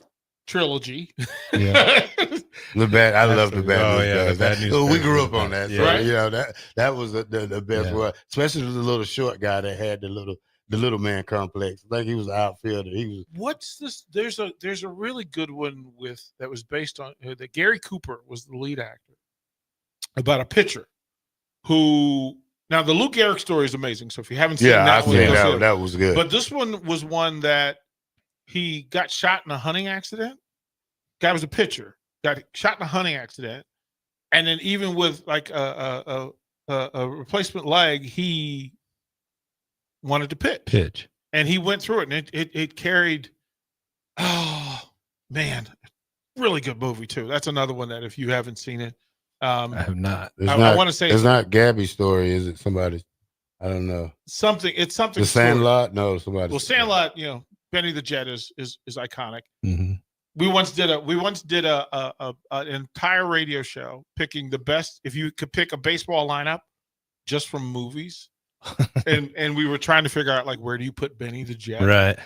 trilogy. Yeah. I love the Bad News Bears. the Bad News We Bears grew was up on that, bad. so Right? that was the best one, especially the little short guy that had the little man complex. I think he was an outfielder. He was. What's this? There's a really good one that was based on that Gary Cooper was the lead actor about a pitcher who. Now the Lou Gehrig story is amazing. So if you haven't seen that one, that was good. But this one was one that he got shot in a hunting accident. Guy was a pitcher, got shot in a hunting accident, and then even with like a replacement leg, he wanted to pitch. And he went through it, and it carried. Oh man, really good movie too. That's another one that if you haven't seen it, I have not. I want to say it's not Gabby's story, is it? Somebody's. I don't know. Something. It's something. The Sandlot? No, somebody. Well, Sandlot. Benny the Jet is iconic. Mm-hmm. We once did an entire radio show picking the best. If you could pick a baseball lineup just from movies, and we were trying to figure out like where do you put Benny the Jet? Right.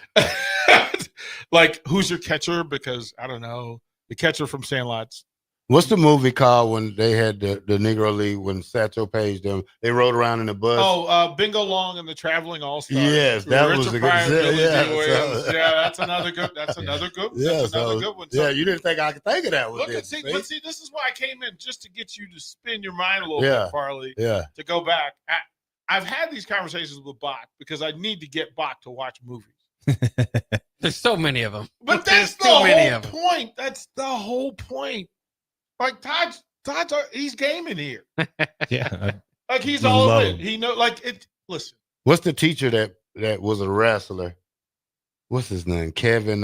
Like who's your catcher? Because I don't know, the catcher from Sandlot's. What's the movie called when they had the Negro League when Satchel Paige them? They rode around in the bus. Oh, Bingo Long and the Traveling All Stars. Yes, that was a good. That's another good. That's another good. Yeah, That's another good one. Yeah, you didn't think I could think of that one. Look, see, this is why I came in just to get you to spin your mind a little bit, Farley. Yeah. To go back, I've had these conversations with Bach because I need to get Bach to watch movies. There's so many of them. But that's the whole point. That's the whole point. Like Todd's he's gaming here. Yeah. Like he's all of it. He know like it. Listen. What's the teacher that was a wrestler? What's his name? Kevin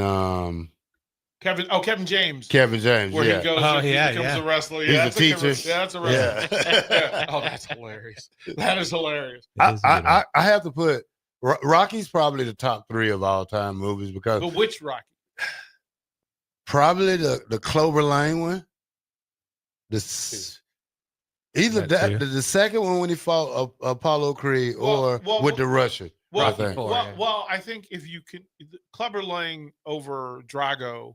James. Kevin James. Where yeah. he goes he becomes a wrestler. Yeah, He's a teacher. That's a wrestler. Yeah. Oh, that's hilarious. That is hilarious. I have to put Rocky's probably the top 3 of all time movies because. But which Rocky? Probably the Clover Lane one. Either the second one when he fought Apollo Creed or with the Russian. Well, I think if you can Clubber Lang over Drago,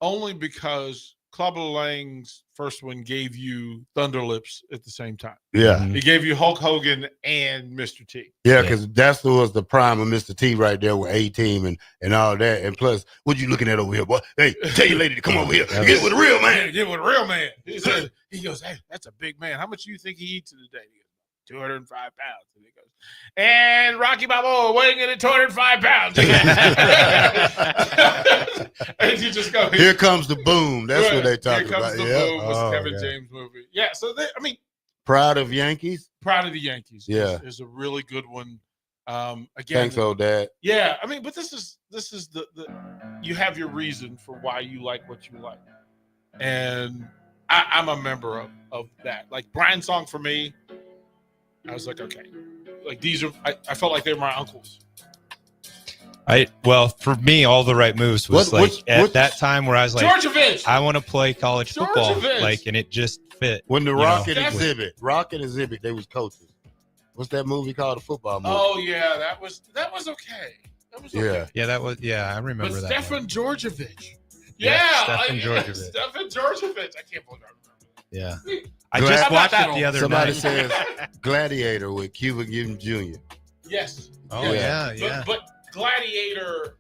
only because Clubber Lang's first one gave you Thunder Lips at the same time. Yeah. He gave you Hulk Hogan and Mr. T. Yeah, because that was the prime of Mr. T right there with A-Team and all that. And plus, what you looking at over here, boy? Hey, tell your lady to come over here. Get with a real man. Get with a real man. He goes, hey, that's a big man. How much do you think he eats in a day? He goes, 205 pounds. And he goes, and Rocky Balboa weighing in at 205 pounds. And you just go, here comes the boom. That's what they talk about. Here comes the boom was Kevin James movie. Yeah, so Proud of Yankees? Proud of the Yankees. Yeah. Is a really good one. Again, thanks, old dad. Yeah, I mean, but this is the you have your reason for why you like what you like. And I'm a member of that. Like Brian's song for me, I was like, okay, like these are. I felt like they were my uncles. For me, All the Right Moves was at that time where I was like, Georgievich! I want to play college football, and it just fit. When the Rock and Exhibit, they was coaches. What's that movie called? A football movie. Oh yeah, that was okay. That was okay. I remember that. Stefan Georgievich. Stefan Georgievich. Stefan Georgievich. I can't believe that. Yeah. I just watched it the other Somebody night. says Gladiator with Cuba Gooding Jr. Yes. Oh yeah. But Gladiator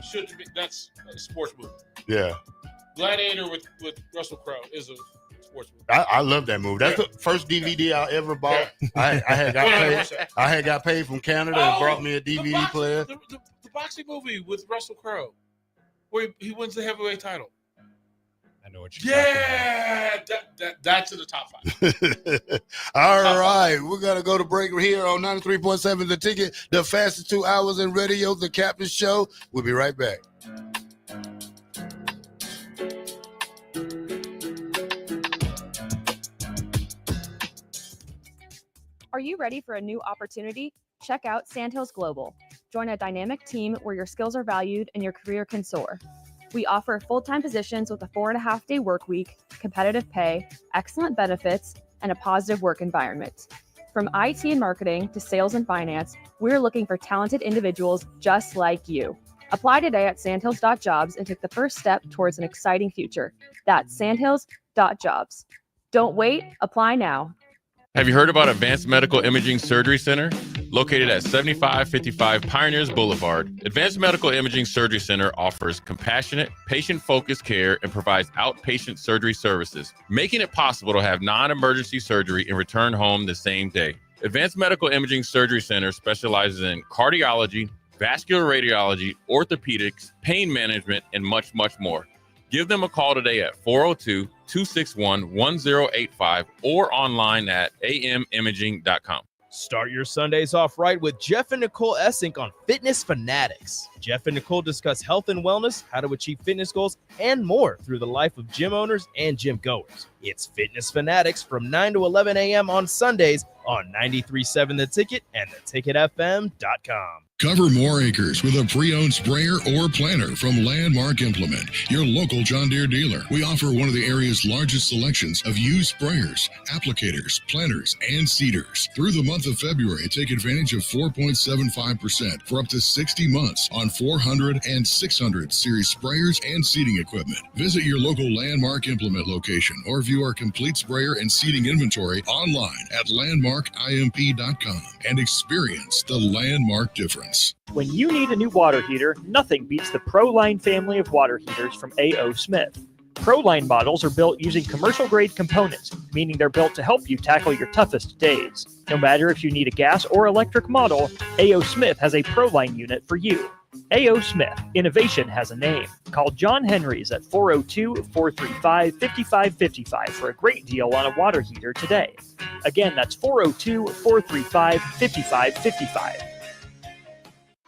should be that's a sports movie. Yeah. Gladiator with Russell Crowe is a sports movie. I love that movie. That's the first DVD I ever bought. I had got paid from Canada and brought me a DVD player. The boxing movie with Russell Crowe, where he wins the heavyweight title. know what you're talking That's in the top 5. All right, we're going to go to break here on 93.7 The Ticket, the fastest 2 hours in radio, The Captain Show. We'll be right back. Are you ready for a new opportunity? Check out Sandhills Global. Join a dynamic team where your skills are valued and your career can soar. We offer full-time positions with a 4.5-day work week, competitive pay, excellent benefits, and a positive work environment. From IT and marketing to sales and finance, we're looking for talented individuals just like you. Apply today at sandhills.jobs and take the first step towards an exciting future. That's sandhills.jobs. Don't wait, apply now. Have you heard about Advanced Medical Imaging Surgery Center? Located at 7555 Pioneers Boulevard, Advanced Medical Imaging Surgery Center offers compassionate, patient-focused care and provides outpatient surgery services, making it possible to have non-emergency surgery and return home the same day. Advanced Medical Imaging Surgery Center specializes in cardiology, vascular radiology, orthopedics, pain management, and much, much more. Give them a call today at 402-261-1085 or online at amimaging.com. Start your Sundays off right with Jeff and Nicole Essink on Fitness Fanatics. Jeff and Nicole discuss health and wellness, how to achieve fitness goals, and more through the life of gym owners and gym goers. It's Fitness Fanatics from 9 to 11 a.m. on Sundays on 93.7 The Ticket and theticketfm.com. Cover more acres with a pre-owned sprayer or planter from Landmark Implement, your local John Deere dealer. We offer one of the area's largest selections of used sprayers, applicators, planters, and seeders. Through the month of February, take advantage of 4.75% for up to 60 months on 400 and 600 series sprayers and seeding equipment. Visit your local Landmark Implement location or view our complete sprayer and seeding inventory online at landmarkimp.com and experience the Landmark difference. When you need a new water heater, nothing beats the ProLine family of water heaters from A.O. Smith. ProLine models are built using commercial-grade components, meaning they're built to help you tackle your toughest days. No matter if you need a gas or electric model, A.O. Smith has a ProLine unit for you. A.O. Smith, innovation has a name. Call John Henry's at 402-435-5555 for a great deal on a water heater today. Again, that's 402-435-5555.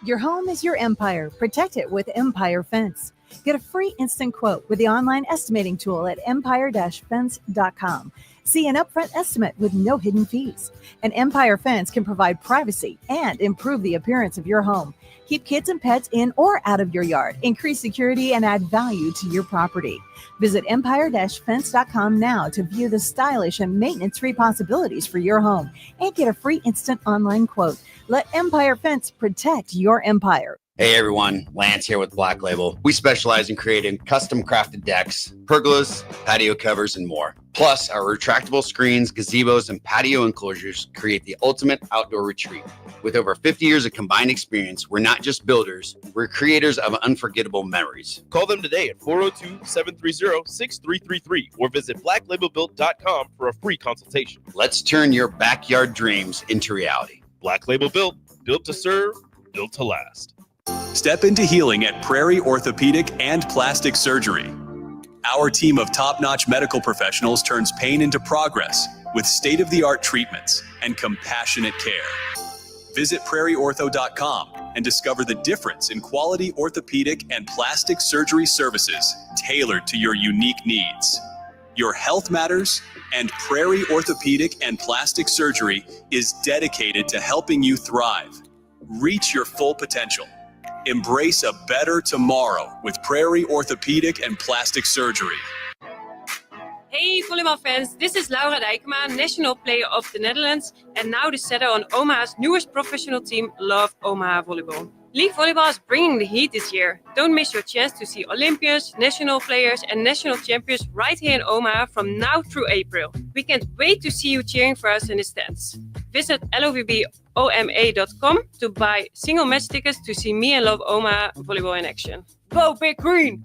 Your home is your empire. Protect it with Empire Fence. Get a free instant quote with the online estimating tool at empire-fence.com. See an upfront estimate with no hidden fees. An Empire Fence can provide privacy and improve the appearance of your home. Keep kids and pets in or out of your yard. Increase security and add value to your property. Visit empire-fence.com now to view the stylish and maintenance-free possibilities for your home and get a free instant online quote. Let Empire Fence protect your empire. Hey everyone, Lance here with Black Label. We specialize in creating custom crafted decks, pergolas, patio covers, and more. Plus, our retractable screens, gazebos, and patio enclosures create the ultimate outdoor retreat. With over 50 years of combined experience, we're not just builders, we're creators of unforgettable memories. Call them today at 402-730-6333 or visit blacklabelbuilt.com for a free consultation. Let's turn your backyard dreams into reality. Black Label Built, built to serve, built to last. Step into healing at Prairie Orthopedic and Plastic Surgery. Our team of top-notch medical professionals turns pain into progress with state-of-the-art treatments and compassionate care. Visit prairieortho.com and discover the difference in quality orthopedic and plastic surgery services tailored to your unique needs. Your health matters, and Prairie Orthopedic and Plastic Surgery is dedicated to helping you thrive. Reach your full potential. Embrace a better tomorrow with Prairie Orthopedic and Plastic Surgery. Hey volleyballfans, this is Laura Dijkema, national player of the Netherlands and now the setter on Omaha's newest professional team, Love Omaha Volleyball. League volleyball is bringing the heat this year. Don't miss your chance to see Olympians, national players and national champions right here in Omaha from now through April. We can't wait to see you cheering for us in the stands. Visit lovboma.com to buy single match tickets to see me and Love Omaha Volleyball in action. Go Big Green!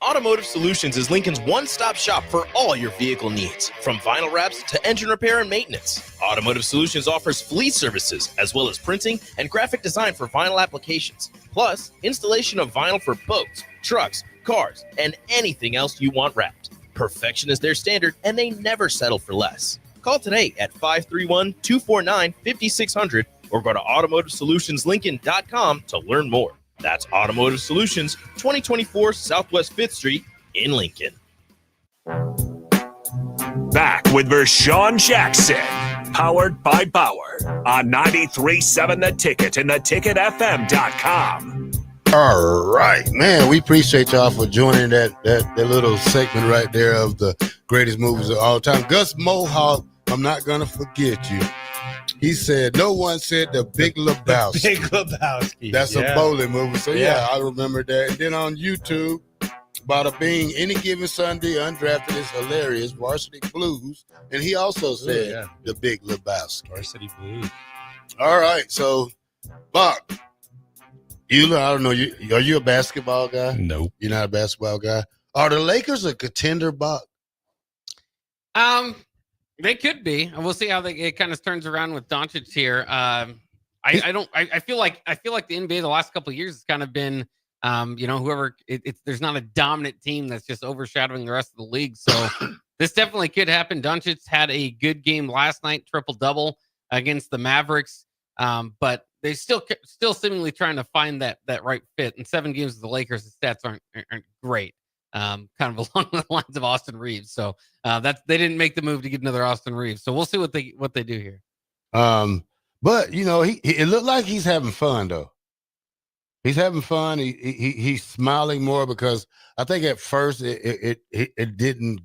Automotive Solutions is Lincoln's one-stop shop for all your vehicle needs, from vinyl wraps to engine repair and maintenance. Automotive Solutions offers fleet services, as well as printing and graphic design for vinyl applications, plus installation of vinyl for boats, trucks, cars, and anything else you want wrapped. Perfection is their standard, and they never settle for less. Call today at 531-249-5600 or go to automotivesolutionslincoln.com to learn more. That's Automotive Solutions, 2024 Southwest 5th Street in Lincoln. Back with Vershawn Jackson, powered by Bauer on 93.7 The Ticket and theticketfm.com. All right, man. We appreciate y'all for joining that little segment right there of the greatest movies of all time. Gus Mohawk, I'm not gonna forget you. He said, no one said The Big Lebowski. Big Lebowski. That's a bowling movie. So yeah, I remember that. And then on YouTube, Bada Bing, Any Given Sunday, Undrafted is Hilarious, Varsity Blues. And he also said The Big Lebowski. Varsity Blues. All right, so Buck, I don't know, are you a basketball guy? Nope. You're not a basketball guy? Are the Lakers a contender, Buck? They could be, and we'll see how it kind of turns around with Doncic here. I feel like the NBA the last couple of years has kind of been, whoever there's not a dominant team that's just overshadowing the rest of the league. So this definitely could happen. Doncic had a good game last night, triple-double against the Mavericks, but they still seemingly trying to find that right fit. In 7 games with the Lakers, the stats aren't great. Kind of along the lines of Austin Reeves. So they didn't make the move to get another Austin Reeves. So we'll see what they do here. But it looked like he's having fun though. He's having fun. He's smiling more because I think at first it didn't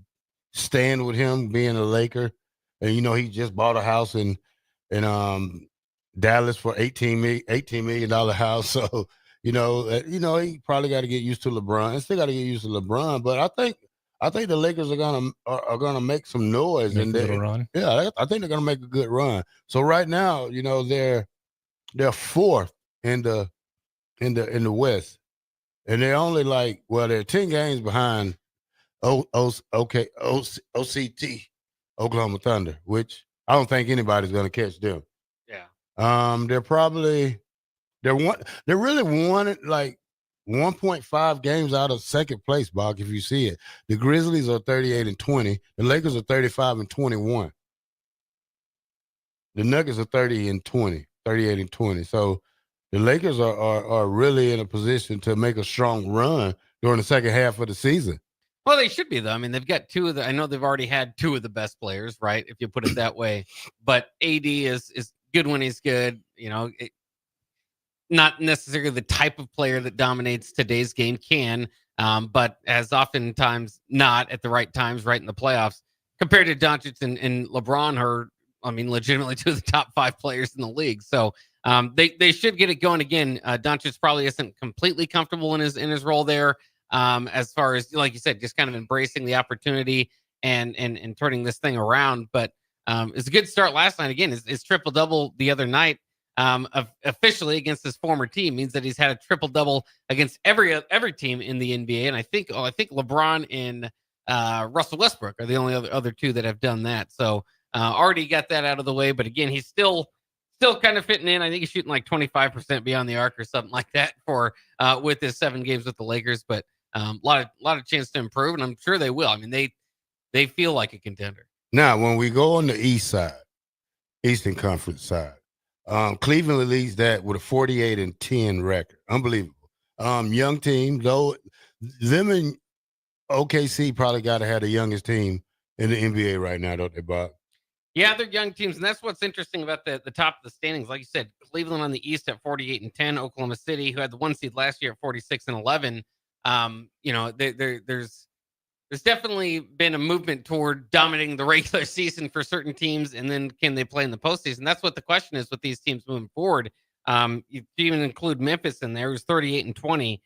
stand with him being a Laker, and he just bought a house in Dallas for $18 million house. So. He probably got to get used to LeBron. And still got to get used to LeBron. But I think the Lakers are gonna make some noise and run. Yeah, I think they're gonna make a good run. So right now, they're fourth in the West, and they're only they're 10 games behind OCT, Oklahoma Thunder, which I don't think anybody's gonna catch them. Yeah. They're really wanted 1.5 games out of second place, Bach, if you see it. The Grizzlies are 38-20. The Lakers are 35-21. The Nuggets are 38-20. So the Lakers are really in a position to make a strong run during the second half of the season. Well, they should be, though. I mean, they've got I know they've already had 2 of the best players, right? If you put it that way. But AD is good when he's good. Not necessarily the type of player that dominates today's game but as oftentimes not at the right times, right in the playoffs, compared to Doncic and LeBron, legitimately 2 of the top 5 players in the league. So they should get it going again. Doncic probably isn't completely comfortable in his role there, as far as, like you said, just kind of embracing the opportunity and turning this thing around. But it's a good start last night. Again, his triple-double the other night. Officially against his former team means that he's had a triple-double against every team in the NBA, and I think LeBron and Russell Westbrook are the only other 2 that have done that. So already got that out of the way, but again, he's still kind of fitting in. I think he's shooting 25% beyond the arc or something like that for with his 7 games with the Lakers. But a lot of chance to improve, and I'm sure they will. I mean, they feel like a contender. Now, when we go on the Eastern Conference side. Cleveland leads that with a 48-10 record. Unbelievable. Young team, though. Them and OKC probably got to have the youngest team in the NBA right now, don't they, Bob? Yeah, they're young teams, and that's what's interesting about the top of the standings. Like you said, Cleveland on the East at 48-10, Oklahoma City, who had the 1 seed last year at 46-11. There's definitely been a movement toward dominating the regular season for certain teams, and then can they play in the postseason? That's what the question is with these teams moving forward. You even include Memphis in there, who's 38-20.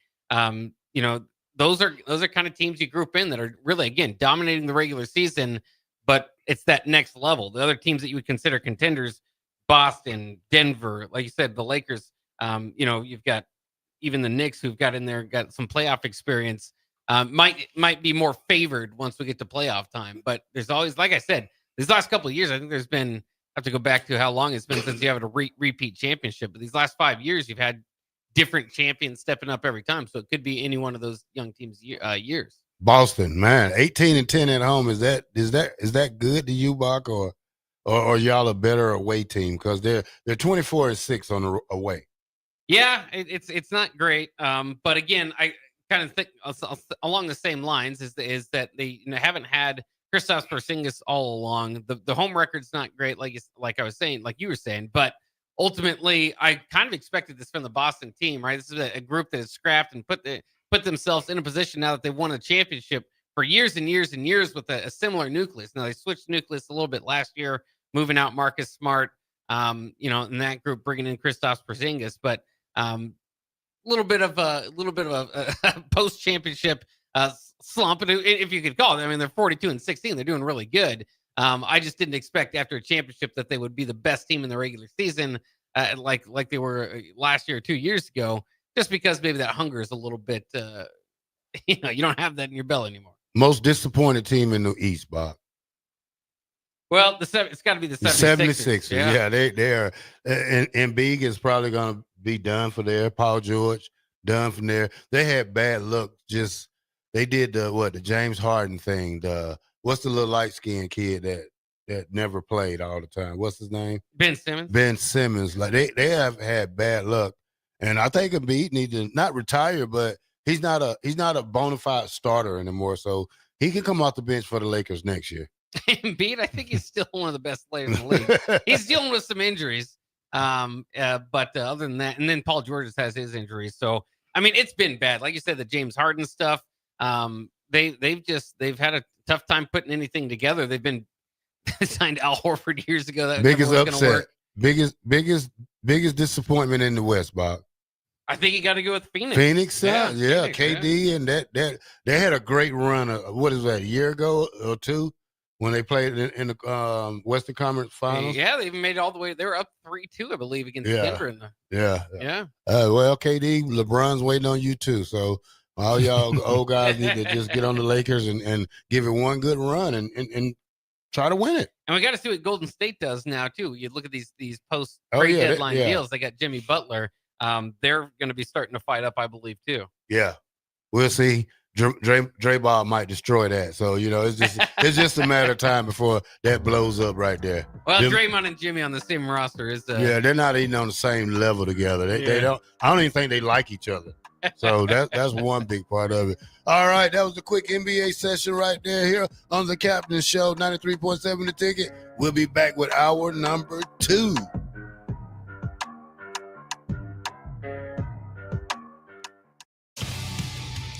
Those are kind of teams you group in that are really, again, dominating the regular season, but it's that next level. The other teams that you would consider contenders, Boston, Denver, like you said, the Lakers. You've got even the Knicks, who've got in there, got some playoff experience. Might be more favored once we get to playoff time, but there's always, like I said, these last couple of years, I think there's been, I have to go back to how long it's been since you have a repeat championship, but these last 5 years, you've had different champions stepping up every time. So it could be any one of those young teams' years. Boston, man, 18-10 at home. Is that good to you, Bach, or y'all a better away team because they're 24-6 on the away? Yeah, it's not great. But again, I kind of think along the same lines is that they haven't had Kristaps Porzingis all along. The home record's not great, like I was saying, like you were saying, but ultimately, I kind of expected this from the Boston team, right? This is a group that has scrapped and put themselves in a position now that they won a championship for years and years and years with a similar nucleus. Now they switched nucleus a little bit last year, moving out Marcus Smart, in that group, bringing in Kristaps Porzingis, but a little bit of a post championship slump, if you could call it. I mean, they're 42-16. They're doing really good. I just didn't expect after a championship that they would be the best team in the regular season, like they were last year or 2 years ago, just because maybe that hunger is a little bit, you don't have that in your belly anymore. Most disappointed team in the East, Bob. Well, it's got to be the 76ers. Yeah, they are. And Embiid is probably going to be done for there. Paul George, done from there. They had bad luck. They did the James Harden thing, what's the little light-skinned kid that never played all the time? What's his name? Ben Simmons. Ben Simmons. Like they have had bad luck, and I think Embiid needs to not retire, but he's not a bona fide starter anymore. So he can come off the bench for the Lakers next year. Embiid, I think he's still one of the best players in the league. He's dealing with some injuries, but other than that, and then Paul George has his injuries. So I mean, it's been bad. Like you said, the James Harden stuff. They've had a tough time putting anything together. They've been signed Al Horford years ago. That biggest never was upset, work. biggest disappointment in the West, Bob. I think you got to go with Phoenix. Phoenix, yeah, KD, and that they had a great run. What is that? A year ago or two when they played in the Western Conference Finals. Yeah, they even made it all the way. They were up 3-2, I believe, against Denver. Yeah. Well, KD, LeBron's waiting on you too. So. All y'all old guys need to just get on the Lakers and give it one good run and try to win it. And we got to see what Golden State does now too. You look at these post trade deadline deals. They got Jimmy Butler. They're going to be starting to fight up, I believe, too. Yeah, we'll see. Draymond might destroy that. So it's just a matter of time before that blows up right there. Well, Draymond and Jimmy on the same roster is. They're not even on the same level together. They don't. I don't even think they like each other. So that's one big part of it. All right, that was a quick NBA session right there here on the Captain Show, 93.7 The Ticket. We'll be back with hour number 2.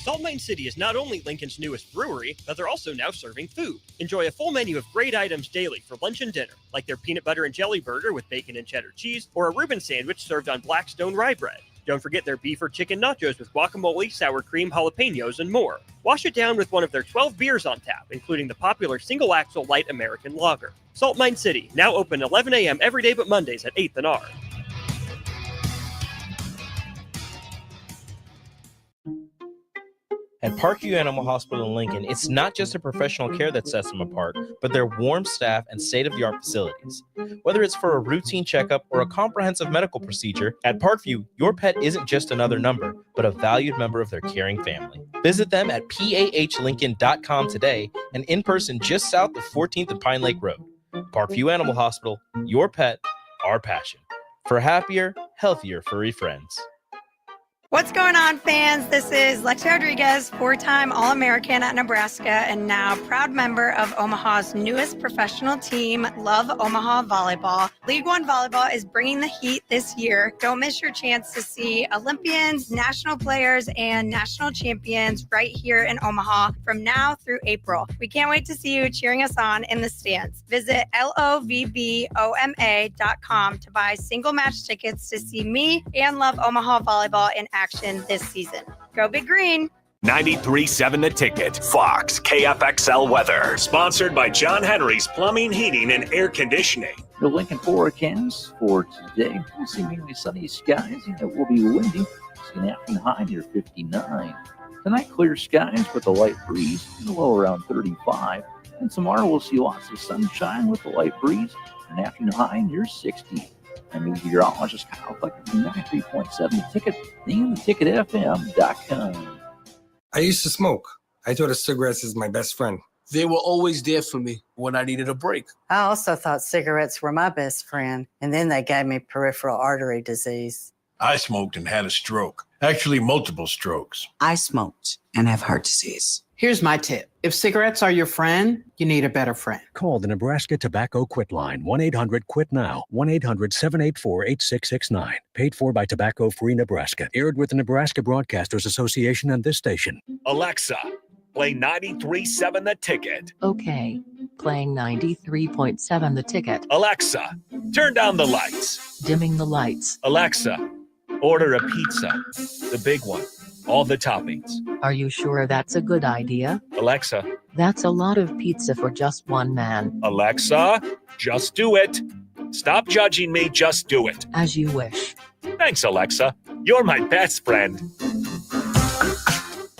Salt Mine City is not only Lincoln's newest brewery, but they're also now serving food. Enjoy a full menu of great items daily for lunch and dinner, like their peanut butter and jelly burger with bacon and cheddar cheese, or a Reuben sandwich served on Blackstone rye bread. Don't forget their beef or chicken nachos with guacamole, sour cream, jalapenos, and more. Wash it down with one of their 12 beers on tap, including the popular Single Axle Light American Lager. Salt Mine City, now open 11 a.m. every day but Mondays at 8th and R. At Parkview Animal Hospital in Lincoln, it's not just the professional care that sets them apart, but their warm staff and state-of-the-art facilities. Whether it's for a routine checkup or a comprehensive medical procedure, at Parkview, your pet isn't just another number, but a valued member of their caring family. Visit them at pahlincoln.com today and in person just south of 14th and Pine Lake Road. Parkview Animal Hospital, your pet, our passion. For happier, healthier furry friends. What's going on, fans? This is Lexi Rodriguez, 4-time All-American at Nebraska, and now proud member of Omaha's newest professional team, Love Omaha Volleyball. League One Volleyball is bringing the heat this year. Don't miss your chance to see Olympians, national players, and national champions right here in Omaha from now through April. We can't wait to see you cheering us on in the stands. Visit lovboma.com to buy single match tickets to see me and Love Omaha Volleyball in action this season. Go Big Green. 93.7 The Ticket, Fox, KFXL weather. Sponsored by John Henry's Plumbing, Heating, and Air Conditioning. The Lincoln forecast for today, we'll see mainly sunny skies. It will be windy. It's an afternoon high near 59. Tonight, clear skies with a light breeze, and a low around 35. And tomorrow, we'll see lots of sunshine with a light breeze, an afternoon high near 60. and meteorologist Kyle Flecker from 93.7 The Ticket and theticketfm.com. I used to smoke. I thought a cigarette is my best friend. They were always there for me when I needed a break. I also thought cigarettes were my best friend, and then they gave me peripheral artery disease. I smoked and had a stroke. Actually, multiple strokes. I smoked and have heart disease. Here's my tip. If cigarettes are your friend, you need a better friend. Call the Nebraska Tobacco Quit Line, 1-800-QUIT-NOW, 1-800-784-8669. Paid for by Tobacco Free Nebraska. Aired with the Nebraska Broadcasters Association and this station. Alexa, play 93.7 The Ticket. Okay, playing 93.7 The Ticket. Alexa, turn down the lights. Dimming the lights. Alexa, order a pizza. The big one. All the toppings. Are you sure that's a good idea? Alexa. That's a lot of pizza for just one man. Alexa, just do it. Stop judging me, just do it. As you wish. Thanks, Alexa. You're my best friend.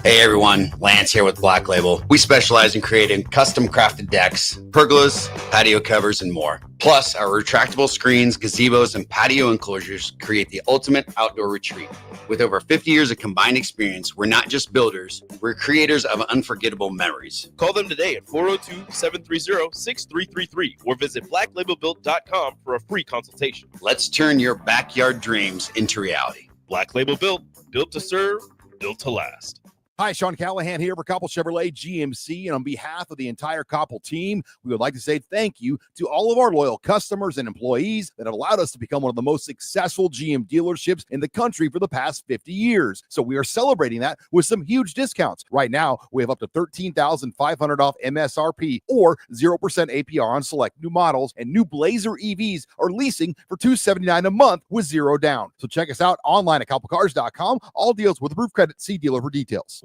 Hey everyone, Lance here with Black Label. We specialize in creating custom crafted decks, pergolas, patio covers, and more. Plus, our retractable screens, gazebos, and patio enclosures create the ultimate outdoor retreat. With over 50 years of combined experience, we're not just builders, we're creators of unforgettable memories. Call them today at 402-730-6333 or visit blacklabelbuilt.com for a free consultation. Let's turn your backyard dreams into reality. Black Label Built, built to serve, built to last. Hi, Sean Callahan here for Koppel Chevrolet GMC, and on behalf of the entire Koppel team, we would like to say thank you to all of our loyal customers and employees that have allowed us to become one of the most successful GM dealerships in the country for the past 50 years. So we are celebrating that with some huge discounts. Right now, we have up to $13,500 off MSRP or 0% APR on select new models, and new Blazer EVs are leasing for $279 a month with zero down. So check us out online at koppelcars.com. All deals with approved credit. See dealer for details.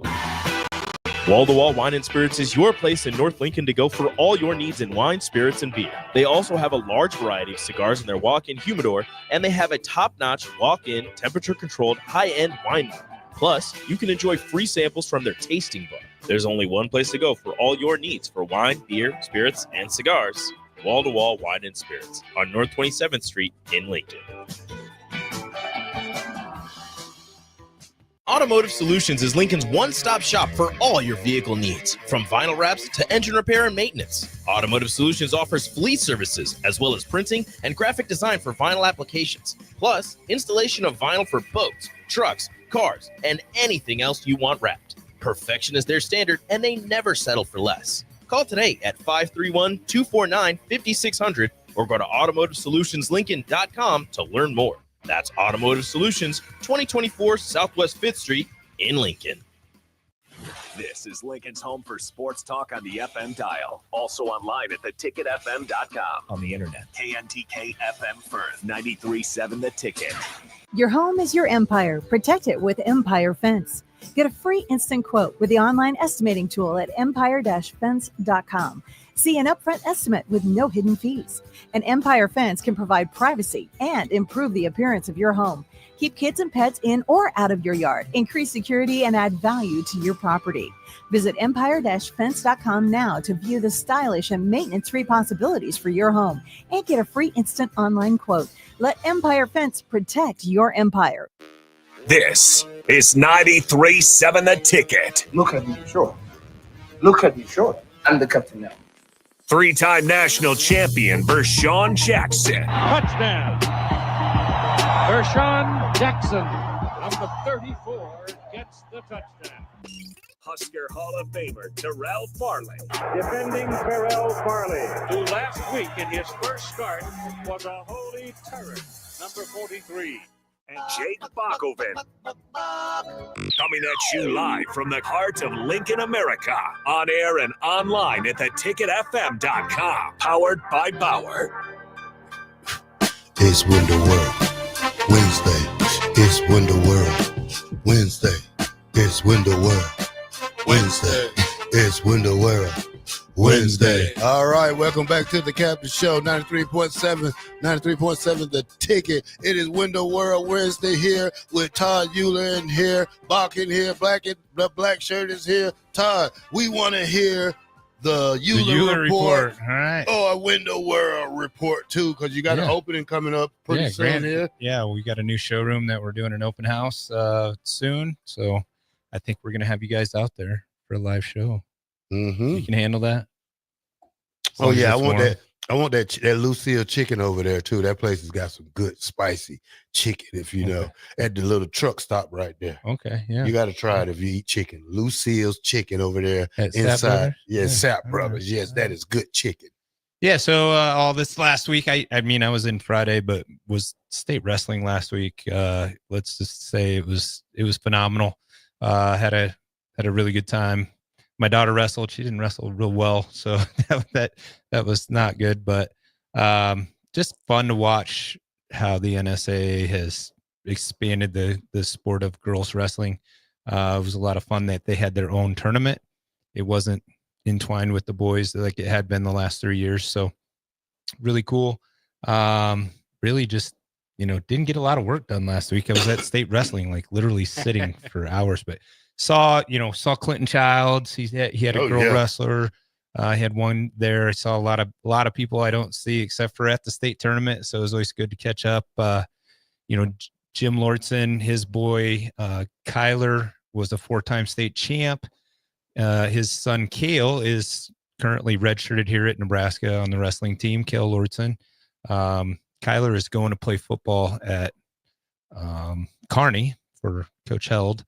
Wall to Wall Wine and Spirits is your place in North Lincoln to go for all your needs in wine, spirits, and beer. They also have a large variety of cigars in their walk-in humidor, and they have a top-notch walk-in, temperature-controlled, high-end wine bar. Plus, you can enjoy free samples from their tasting bar. There's only one place to go for all your needs for wine, beer, spirits, and cigars. Wall to Wall Wine and Spirits on North 27th Street in Lincoln. Automotive Solutions is Lincoln's one-stop shop for all your vehicle needs, from vinyl wraps to engine repair and maintenance. Automotive Solutions offers fleet services, as well as printing and graphic design for vinyl applications, plus installation of vinyl for boats, trucks, cars, and anything else you want wrapped. Perfection is their standard, and they never settle for less. Call today at 531-249-5600 or go to automotivesolutionslincoln.com to learn more. That's Automotive Solutions, 2024 Southwest 5th Street in Lincoln. This is Lincoln's home for sports talk on the FM dial. Also online at theticketfm.com. On the internet, KNTK FM Firth, 93.7 The Ticket. Your home is your empire. Protect it with Empire Fence. Get a free instant quote with the online estimating tool at empire-fence.com. See an upfront estimate with no hidden fees. An Empire Fence can provide privacy and improve the appearance of your home. Keep kids and pets in or out of your yard. Increase security and add value to your property. Visit empire-fence.com now to view the stylish and maintenance-free possibilities for your home and get a free instant online quote. Let Empire Fence protect your empire. This is 93.7 The Ticket. Look at me, sure. Look at me, sure. I'm the captain now. Three-time national champion Vershawn Jackson. Touchdown. Vershawn Jackson, number 34, gets the touchdown. Husker Hall of Famer Terrell Farley. Defending Terrell Farley, who last week in his first start was a holy terror, number 43. And Jake Bakoven. Coming at you live from the heart of Lincoln, America. On air and online at theticketfm.com. Powered by Bauer. It's Window World. Wednesday. It's Window World. Wednesday. It's Window World. Wednesday. It's Window World. Wednesday. All right, welcome back to the Captain Show, 93.7 The Ticket. It is Window World Wednesday here with Todd Euler in here, Bach in here, the black shirt is here. Todd, we want to hear the Euler Euler report. All right. Or a Window World report, too, because you got an opening coming up pretty soon here. Yeah, we got a new showroom that we're doing an open house soon. So I think we're going to have you guys out there for a live show. Mm-hmm. You can handle that? Oh, yeah, I want that. I want that Lucille chicken over there, too. That place has got some good, spicy chicken, if you know, at the little truck stop right there. Okay, yeah. You got to try it if you eat chicken. Lucille's chicken over there at inside. Sapp Brothers? Yeah, Sapp Brothers. Yes, that is good chicken. Yeah, so all this last week, I mean, I was in Friday, but was state wrestling last week. Let's just say it was phenomenal. Had a really good time. My daughter wrestled. She didn't wrestle real well, so that was not good. But just fun to watch how the NSA has expanded the sport of girls wrestling. It was a lot of fun that they had their own tournament. It wasn't entwined with the boys like it had been the last 3 years. So really cool. Really just, didn't get a lot of work done last week. I was at state wrestling, like literally sitting for hours, but saw Clinton Childs. He had a girl wrestler. I had one there. I saw a lot of people I don't see except for at the state tournament. So it was always good to catch up. Jim Lortson, his boy, Kyler was a 4-time state champ. His son Kale is currently redshirted here at Nebraska on the wrestling team. Kale Lortson. Kyler is going to play football at Kearney for Coach Held.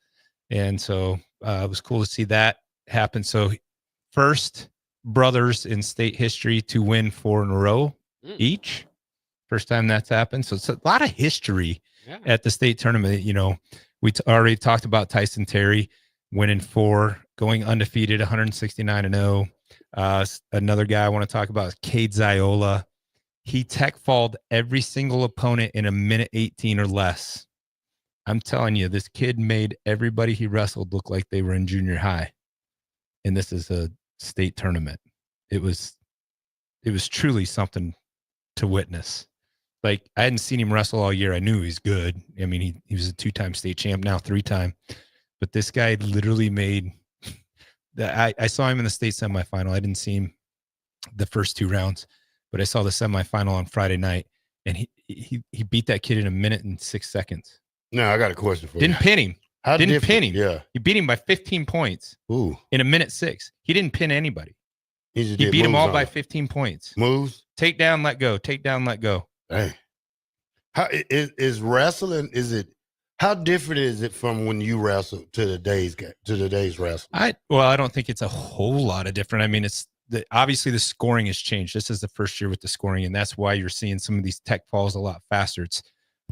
And so it was cool to see that happen. So first brothers in state history to win 4 in a row each. First time that's happened. So it's a lot of history at the state tournament. We already talked about Tyson Terry winning 4, going undefeated, 169-0. Another guy I want to talk about is Cade Ziola. He tech-falled every single opponent in a minute 18 or less. I'm telling you, this kid made everybody he wrestled look like they were in junior high. And this is a state tournament. It was truly something to witness. Like, I hadn't seen him wrestle all year. I knew he's good. I mean, he was a 2-time state champ, now 3-time. But this guy literally made that. I saw him in the state semifinal. I didn't see him the first 2 rounds, but I saw the semifinal on Friday night, and he beat that kid in a minute and 6 seconds. Now, I got a question for you. Didn't pin him. Didn't pin him. Yeah. He beat him by 15 points. Ooh. In a minute 6. He didn't pin anybody. He beat them all by 15 points. Moves? Take down, let go. Take down, let go. Dang. How is wrestling? How different is it from when you wrestle to today's wrestling? I don't think it's a whole lot of different. I mean, obviously the scoring has changed. This is the first year with the scoring, and that's why you're seeing some of these tech falls a lot faster. It's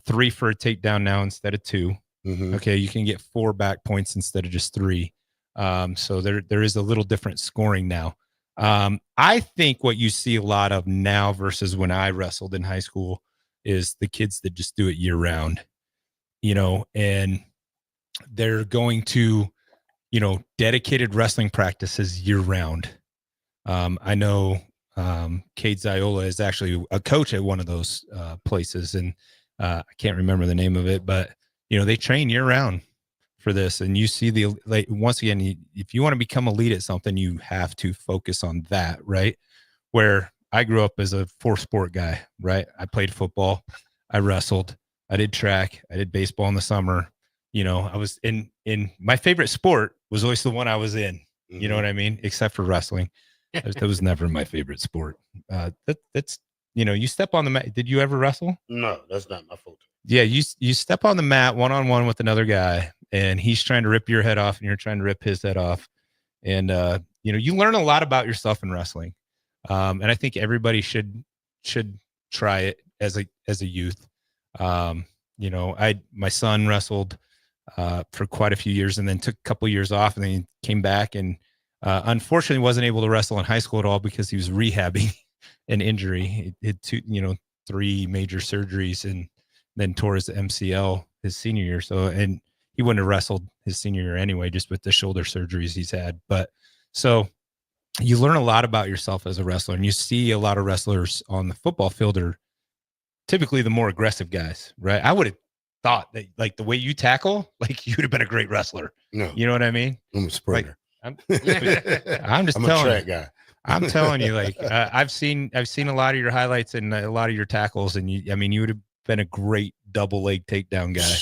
3 for a takedown now instead of 2. Mm-hmm. Okay, you can get 4 back points instead of just 3. So there is a little different scoring now. I think what you see a lot of now versus when I wrestled in high school is the kids that just do it year round, and they're going to, dedicated wrestling practices year round. I know Cade Ziola is actually a coach at one of those places, and I can't remember the name of it, but they train year round for this. And you see once again, if you want to become elite at something, you have to focus on that, right? Where I grew up as a 4-sport guy, right? I played football, I wrestled, I did track, I did baseball in the summer. I was in my favorite sport was always the one I was in. You know what I mean? Except for wrestling. That was never my favorite sport. That's you step on the mat. Did you ever wrestle? No, that's not my fault. Yeah, you step on the mat one-on-one with another guy, and he's trying to rip your head off, and you're trying to rip his head off. And you learn a lot about yourself in wrestling. And I think everybody should try it as a youth. My son wrestled for quite a few years, and then took a couple of years off, and then he came back, and unfortunately wasn't able to wrestle in high school at all because he was rehabbing an injury. He had 3 major surgeries, and then tore his MCL his senior year. So, and he wouldn't have wrestled his senior year anyway, just with the shoulder surgeries he's had. But so you learn a lot about yourself as a wrestler, and you see a lot of wrestlers on the football field are typically the more aggressive guys, right? I would have thought that, like, the way you tackle, like, you'd have been a great wrestler. No, you know what I mean? I'm a sprinter. I'm just I'm telling a track guy. I'm telling you, like I've seen a lot of your highlights and a lot of your tackles, and you would have been a great double leg takedown guy.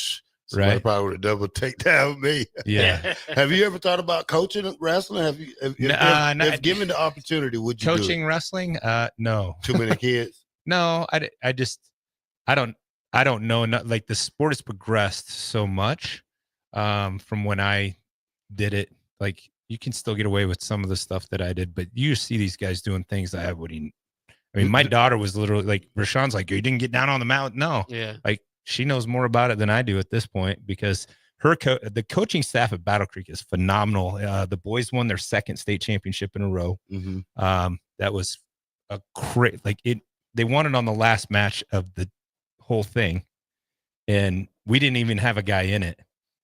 Somebody Right? probably would have double takedown me. Yeah. Have you ever thought about coaching wrestling? Have you? If given the opportunity, would you coaching do it? wrestling? No. Too many kids. No, I don't know. Like the sport has progressed so much from when I did it. Like you can still get away with some of the stuff that I did, but you see these guys doing things that I wouldn't. I mean, my daughter was literally like, Rashawn's like, you didn't get down on the mountain. No. Yeah. Like she knows more about it than I do at this point because the coaching staff at Battle Creek is phenomenal. The boys won their second state championship in a row. Mm-hmm. That was a great, they won it on the last match of the whole thing. And we didn't even have a guy in it.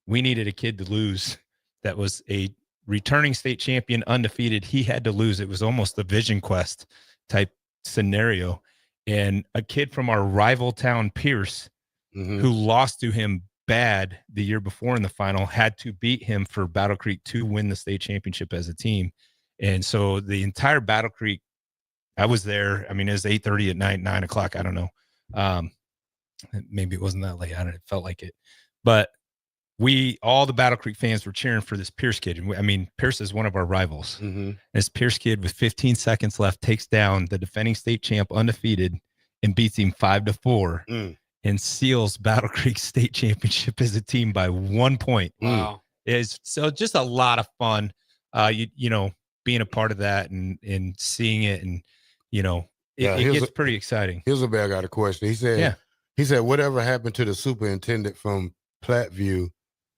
We needed a kid to lose. That was a returning state champion, undefeated. He had to lose. It was almost a Vision Quest type scenario. And a kid from our rival town, Pierce, who lost to him bad the year before in the final, had to beat him for Battle Creek to win the state championship as a team. And so the entire Battle Creek, I was there. I mean, it was 8:30 at night, 9 o'clock. I don't know. Maybe it wasn't that late. I don't know. It felt like it. But all the Battle Creek fans were cheering for this Pierce kid. I mean, Pierce is one of our rivals. This Pierce kid with 15 seconds left takes down the defending state champ undefeated and beats him 5-4 and seals Battle Creek state championship as a team by 1 point. Wow. It's so just a lot of fun. You know, being a part of that and seeing it and, you know, it gets pretty exciting. Here's a bag. I got a question. He said, whatever happened to the superintendent from Platteview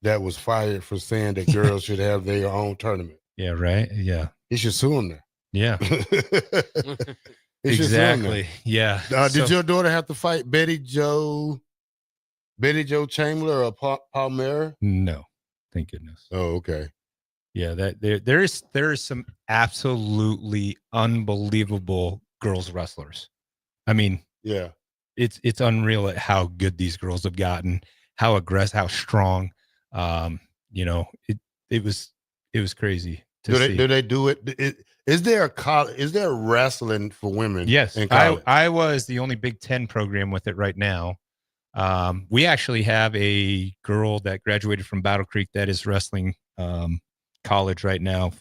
that was fired for saying that girls should have their own tournament? Yeah, right. Yeah. He should sue him there. Yeah. Exactly. Yeah. Did your daughter have to fight Betty Jo Chamberlain or Palmera? No. Thank goodness. Oh, okay. Yeah, that there is some absolutely unbelievable girls wrestlers. I mean, yeah. It's unreal at how good these girls have gotten, how aggressive, how strong. You know, it was crazy to see. Do they do it? Is there wrestling for women? Yes. in college? I was the only Big Ten program with it right now. We actually have a girl that graduated from Battle Creek that is wrestling college right now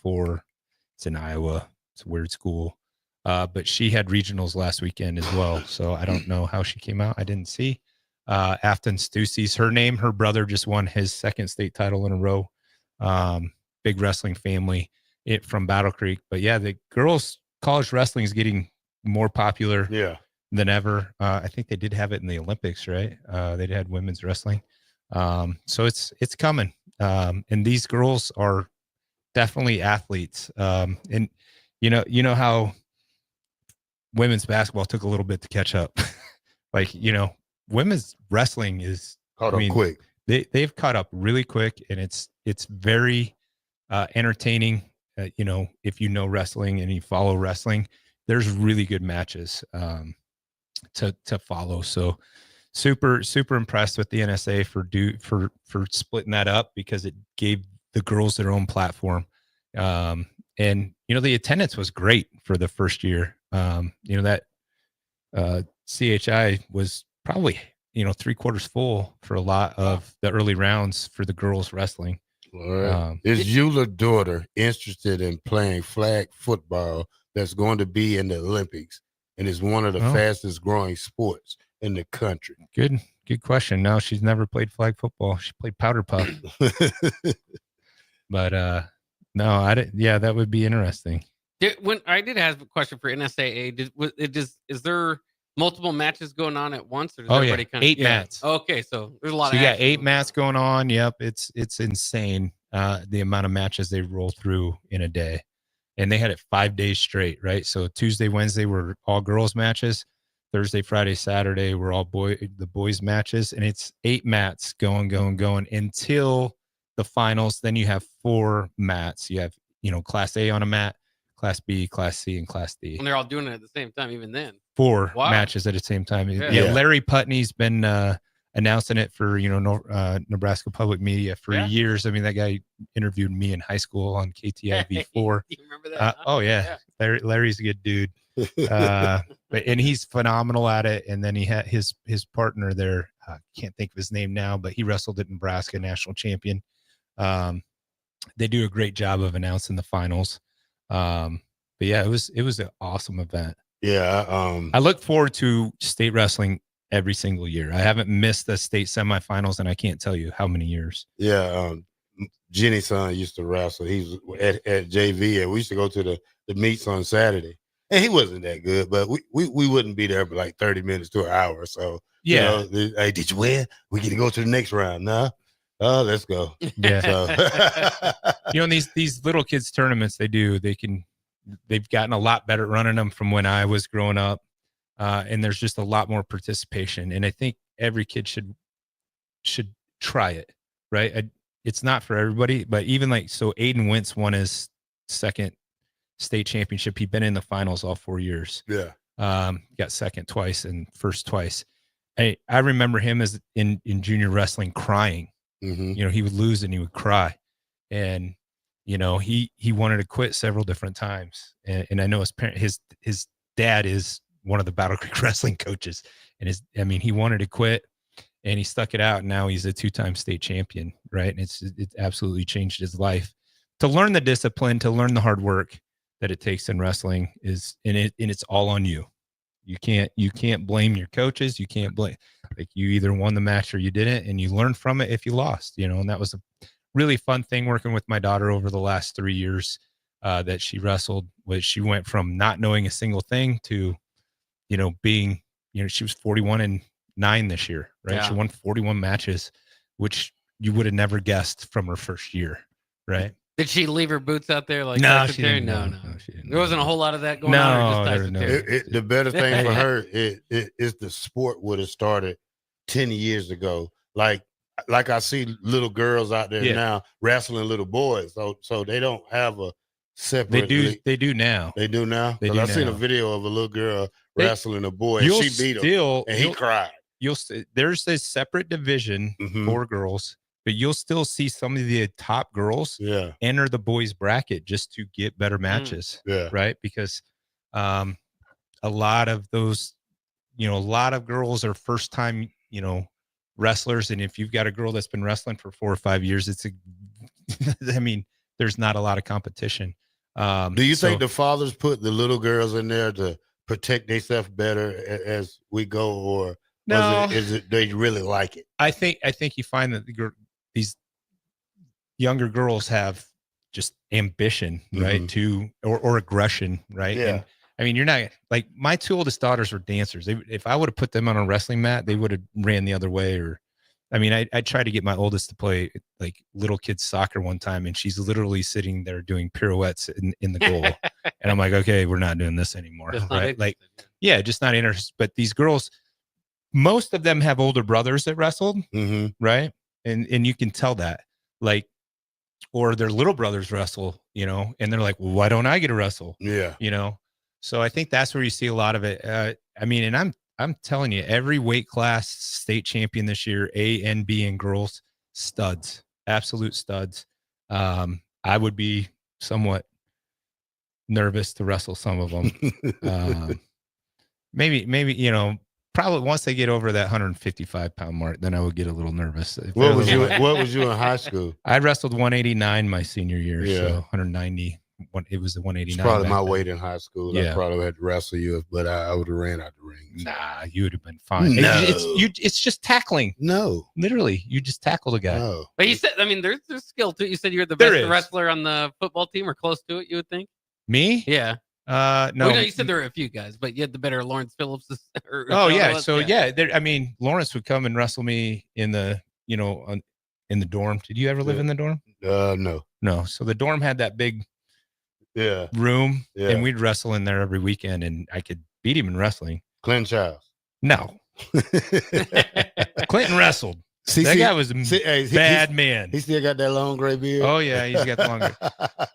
it's in Iowa. It's a weird school. But she had regionals last weekend as well. So I don't know how she came out. I didn't see. Afton Stussey's her name. Her brother just won his second state title in a row. Big wrestling family from Battle Creek. But yeah, the girls college wrestling is getting more popular than ever. I think they did have it in the Olympics, right? They had women's wrestling. So it's coming. And these girls are definitely athletes. And you know how women's basketball took a little bit to catch up. Like, you know, women's wrestling is caught up quick. They've caught up really quick, and it's very entertaining. You know, if you know wrestling and you follow wrestling, there's really good matches to follow. So super impressed with the NSA for splitting that up, because it gave the girls their own platform. And you know, the attendance was great for the first year. You know, that CHI was probably, you know, 3/4 full for a lot of the early rounds for the girls wrestling. All right. Is your daughter interested in playing flag football that's going to be in the Olympics and is one of the fastest growing sports in the country? Good question. No, she's never played flag football. She played powder puff. But no, I didn't. Yeah, that would be interesting. When I did have a question for NSAA, is there multiple matches going on at once? Or does everybody kind of 8 mats. Okay, so there's a lot. So of you got 8 mats going on. Yep, it's insane the amount of matches they roll through in a day, and they had it 5 days straight, right? So Tuesday, Wednesday were all girls matches. Thursday, Friday, Saturday were all the boys matches, and it's 8 mats going until the finals. Then you have 4 mats. You have, you know, Class A on a mat, Class B, Class C, and Class D. And they're all doing it at the same time, even then. 4 matches at the same time. Yeah. Larry Putney's been announcing it for, you know, Nebraska Public Media for years. I mean, that guy interviewed me in high school on KTIV4. You remember that? Oh yeah. Larry's a good dude. And he's phenomenal at it. And then he had his partner there. Can't think of his name now, but he wrestled at Nebraska, national champion. They do a great job of announcing the finals. But yeah, it was an awesome event. Yeah. I look forward to state wrestling every single year. I haven't missed the state semifinals, and I can't tell you how many years. Yeah. Jenny's son used to wrestle. He's at JV, and we used to go to the meets on Saturday. And he wasn't that good, but we wouldn't be there for like 30 minutes to an hour. So, yeah. Hey, did you win? We get to go to the next round. Nah. Oh, let's go. Yeah. So. In these little kids tournaments, they've gotten a lot better at running them from when I was growing up. And there's just a lot more participation. And I think every kid should try it, right? It's not for everybody, but even so Aiden Wentz won his second state championship. He'd been in the finals all 4 years. Yeah. Got second twice and first twice. I remember him as in junior wrestling crying. Mm-hmm. He would lose and he would cry. And, he wanted to quit several different times. And I know his dad is one of the Battle Creek wrestling coaches. And he wanted to quit and he stuck it out. And now he's a 2-time state champion. Right. And it absolutely changed his life. To learn the discipline, to learn the hard work that it takes in wrestling and it's all on you. You can't blame your coaches. You can't blame, you either won the match or you didn't, and you learn from it if you lost, and that was a really fun thing working with my daughter over the last 3 years that she wrestled. She went from not knowing a single thing to, being, she was 41-9 this year, right? Yeah. She won 41 matches, which you would have never guessed from her first year, right? Did she leave her boots out there? No, she didn't. No. She didn't. There wasn't a whole lot of that going on. The better thing for her is the sport would have started 10 years ago. Like I see little girls out there now wrestling little boys. So they don't have a separate. They do now. They do now. They do I seen now. a video of a little girl wrestling a boy. And she beat him, and he cried. There's a separate division for girls. But you'll still see some of the top girls enter the boys bracket just to get better matches. Right. Because a lot of those, a lot of girls are first time, wrestlers. And if you've got a girl that's been wrestling for 4 or 5 years, there's not a lot of competition. Do you think the fathers put the little girls in there to protect themselves better as we go, or no, is it they really like it? I think you find that these younger girls have just ambition, right? Or aggression, right? Yeah. And you're not my 2 oldest daughters are dancers. If I would have put them on a wrestling mat, they would have ran the other way. Or, I tried to get my oldest to play little kids soccer one time, and she's literally sitting there doing pirouettes in the goal. And I'm like, okay, we're not doing this anymore, right? Just not interested. But these girls, most of them have older brothers that wrestled, right? And you can tell that, or their little brothers wrestle, and they're like, well, why don't I get to wrestle? Yeah. So I think that's where you see a lot of it. And I'm telling you, every weight class state champion this year, A and B and girls, studs, absolute studs. I would be somewhat nervous to wrestle some of them. Maybe, probably once they get over that 155-pound mark, then I would get a little nervous. What was you in high school? I wrestled 189 my senior year, Yeah. so 190. It was the 189. It's probably back my then. weight in high school. Yeah. I probably had to wrestle you, but I would have ran out the ring. Nah, you would have been fine. No. It's just tackling. No. Literally, you just tackle the guy. No. But you said, there's skill too. You said you're the There best is. wrestler on the football team or close to it, you would think? Me? Yeah. No. Well, no, you said there were a few guys, but you had the better Lawrence Phillips. Oh yeah. So yeah, Lawrence would come and wrestle me in the, in the dorm. Did you ever live in the dorm? No. No. So the dorm had that big room, Yeah. and we'd wrestle in there every weekend, and I could beat him in wrestling. Clinton Childs. No. Clinton wrestled. That guy was a bad man. He still got that long gray beard. Oh yeah, he's got the long gray.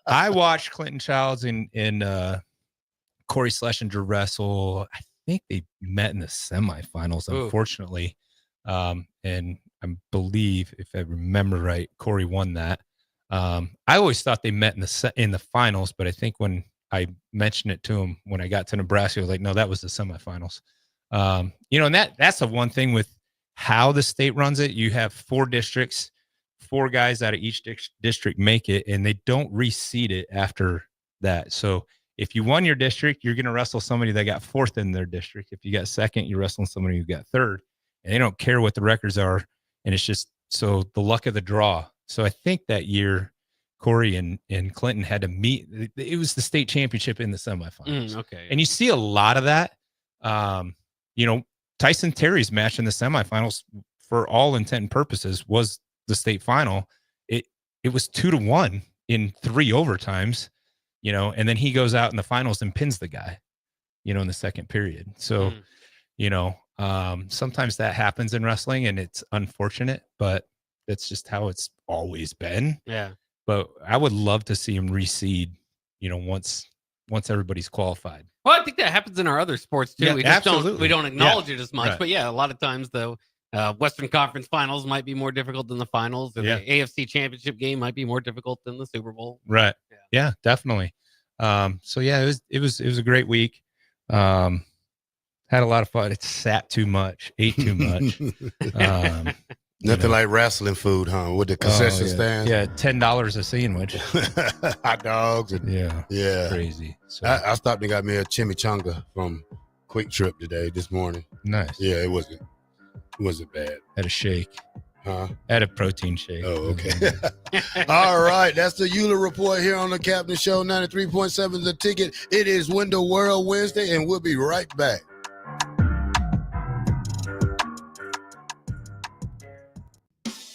I watched Clinton Childs and Corey Schlesinger wrestle. I think they met in the semifinals, unfortunately. And I believe, if I remember right, Corey won that. I always thought they met in the finals, but I think when I mentioned it to him when I got to Nebraska. I was like, no, that was the semifinals. And that's the one thing with how the state runs it. You have 4 districts, 4 guys out of each district make it, and they don't reseed it after that. So if you won your district, you're going to wrestle somebody that got 4th in their district. If you got 2nd, you're wrestling somebody who got 3rd, and they don't care what the records are. And it's just so the luck of the draw. So I think that year Corey and Clinton had to meet. It was the state championship in the semifinals. Okay. And you see a lot of that. Tyson Terry's match in the semifinals, for all intent and purposes, was the state final. It was 2-1 in 3 overtimes, and then he goes out in the finals and pins the guy, in the second period. So, sometimes that happens in wrestling, and it's unfortunate, but that's just how it's always been. Yeah. But I would love to see him reseed, once everybody's qualified. Well, I think that happens in our other sports too. Yeah, We just absolutely. don't acknowledge it as much. Right. But yeah, a lot of times though, Western Conference Finals might be more difficult than the finals, or the AFC Championship game might be more difficult than the Super Bowl. Right. Yeah, definitely. So yeah, it was a great week. Had a lot of fun. It sat too much, ate too much. Nothing like wrestling food, huh? With the concession stand. Yeah, $10 a sandwich. Hot dogs. And, yeah. Crazy. So, I stopped and got me a chimichanga from Quick Trip this morning. Nice. Yeah, it wasn't bad. Had a shake. Huh? Had a protein shake. Oh, okay. All right. That's the Euler Report here on the Captain Show, 93.7 The Ticket. It is Window World Wednesday, and we'll be right back.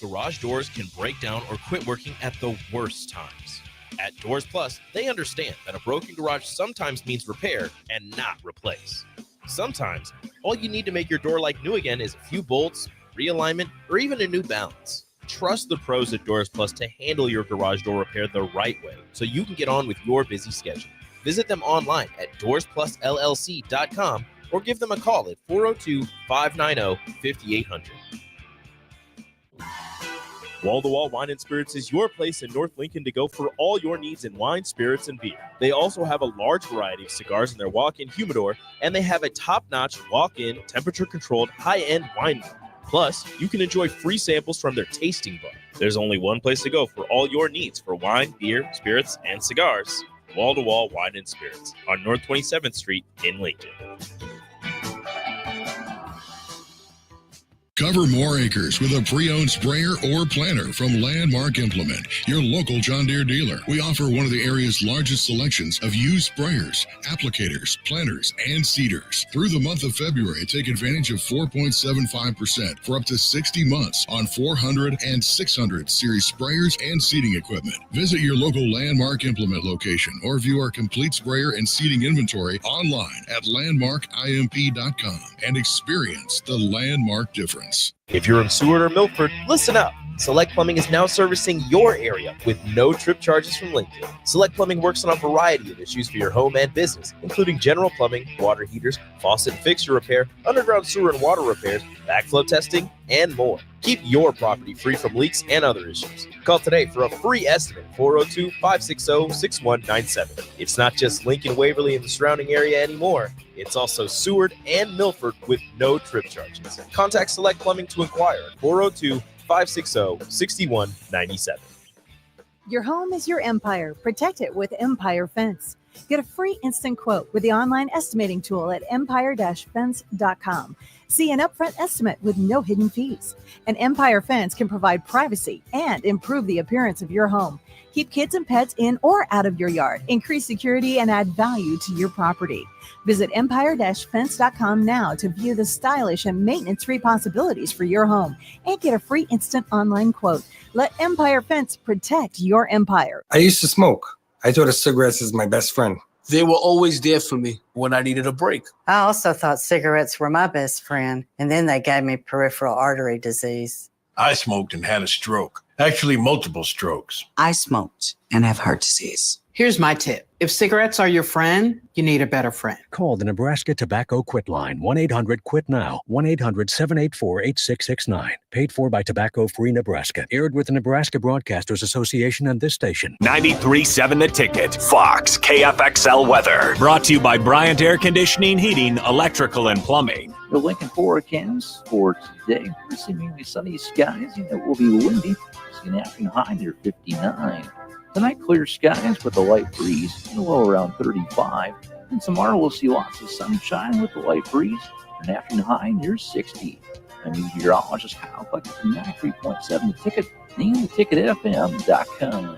Garage doors can break down or quit working at the worst times. At Doors Plus, they understand that a broken garage sometimes means repair and not replace. Sometimes, all you need to make your door like new again is a few bolts, realignment, or even a new balance. Trust the pros at Doors Plus to handle your garage door repair the right way so you can get on with your busy schedule. Visit them online at doorsplusllc.com or give them a call at 402-590-5800. Wall to Wall Wine and Spirits is your place in North Lincoln to go for all your needs in wine, spirits, and beer. They also have a large variety of cigars in their walk-in humidor, and they have a top-notch walk-in, temperature-controlled, high-end wine bar. Plus, you can enjoy free samples from their tasting bar. There's only one place to go for all your needs for wine, beer, spirits, and cigars. Wall to Wall Wine and Spirits on North 27th Street in Lincoln. Cover more acres with a pre-owned sprayer or planter from Landmark Implement, your local John Deere dealer. We offer one of the area's largest selections of used sprayers, applicators, planters, and seeders. Through the month of February, take advantage of 4.75% for up to 60 months on 400 and 600 series sprayers and seeding equipment. Visit your local Landmark Implement location or view our complete sprayer and seeding inventory online at landmarkimp.com and experience the Landmark difference. If you're in Seward or Milford, listen up. Select Plumbing is now servicing your area with no trip charges from Lincoln. Select Plumbing works on a variety of issues for your home and business, including general plumbing, water heaters, faucet and fixture repair, underground sewer and water repairs, backflow testing, and more. Keep your property free from leaks and other issues. Call today for a free estimate, 402-560-6197. It's not just Lincoln, Waverly, and the surrounding area anymore. It's also Seward and Milford with no trip charges. Contact Select Plumbing to inquire at 402-560-6197. Your home is your empire. Protect it with Empire Fence. Get a free instant quote with the online estimating tool at empire-fence.com. See an upfront estimate with no hidden fees. An Empire Fence can provide privacy and improve the appearance of your home. Keep kids and pets in or out of your yard. Increase security and add value to your property. Visit empire-fence.com now to view the stylish and maintenance-free possibilities for your home and get a free instant online quote. Let Empire Fence protect your empire. I used to smoke. I thought of cigarettes as my best friend. They were always there for me when I needed a break. I also thought cigarettes were my best friend, and then they gave me peripheral artery disease. I smoked and had a stroke. Actually, multiple strokes. I smoked and have heart disease. Here's my tip. If cigarettes are your friend, you need a better friend. Call the Nebraska Tobacco Quit Line, 1-800-QUIT-NOW, 1-800-784-8669. Paid for by Tobacco Free Nebraska. Aired with the Nebraska Broadcasters Association and this station. 93.7 The Ticket, Fox, KFXL weather. Brought to you by Bryant Air Conditioning, Heating, Electrical, and Plumbing. The Lincoln forecast for today, seemingly sunny skies. It will be windy. See an afternoon high near 59. Tonight, clear skies with a light breeze, a low around 35. And tomorrow, we'll see lots of sunshine with a light breeze, an afternoon high near 60. I'm meteorologist Kyle Bucket from 93.7 The Ticket and theticketfm.com.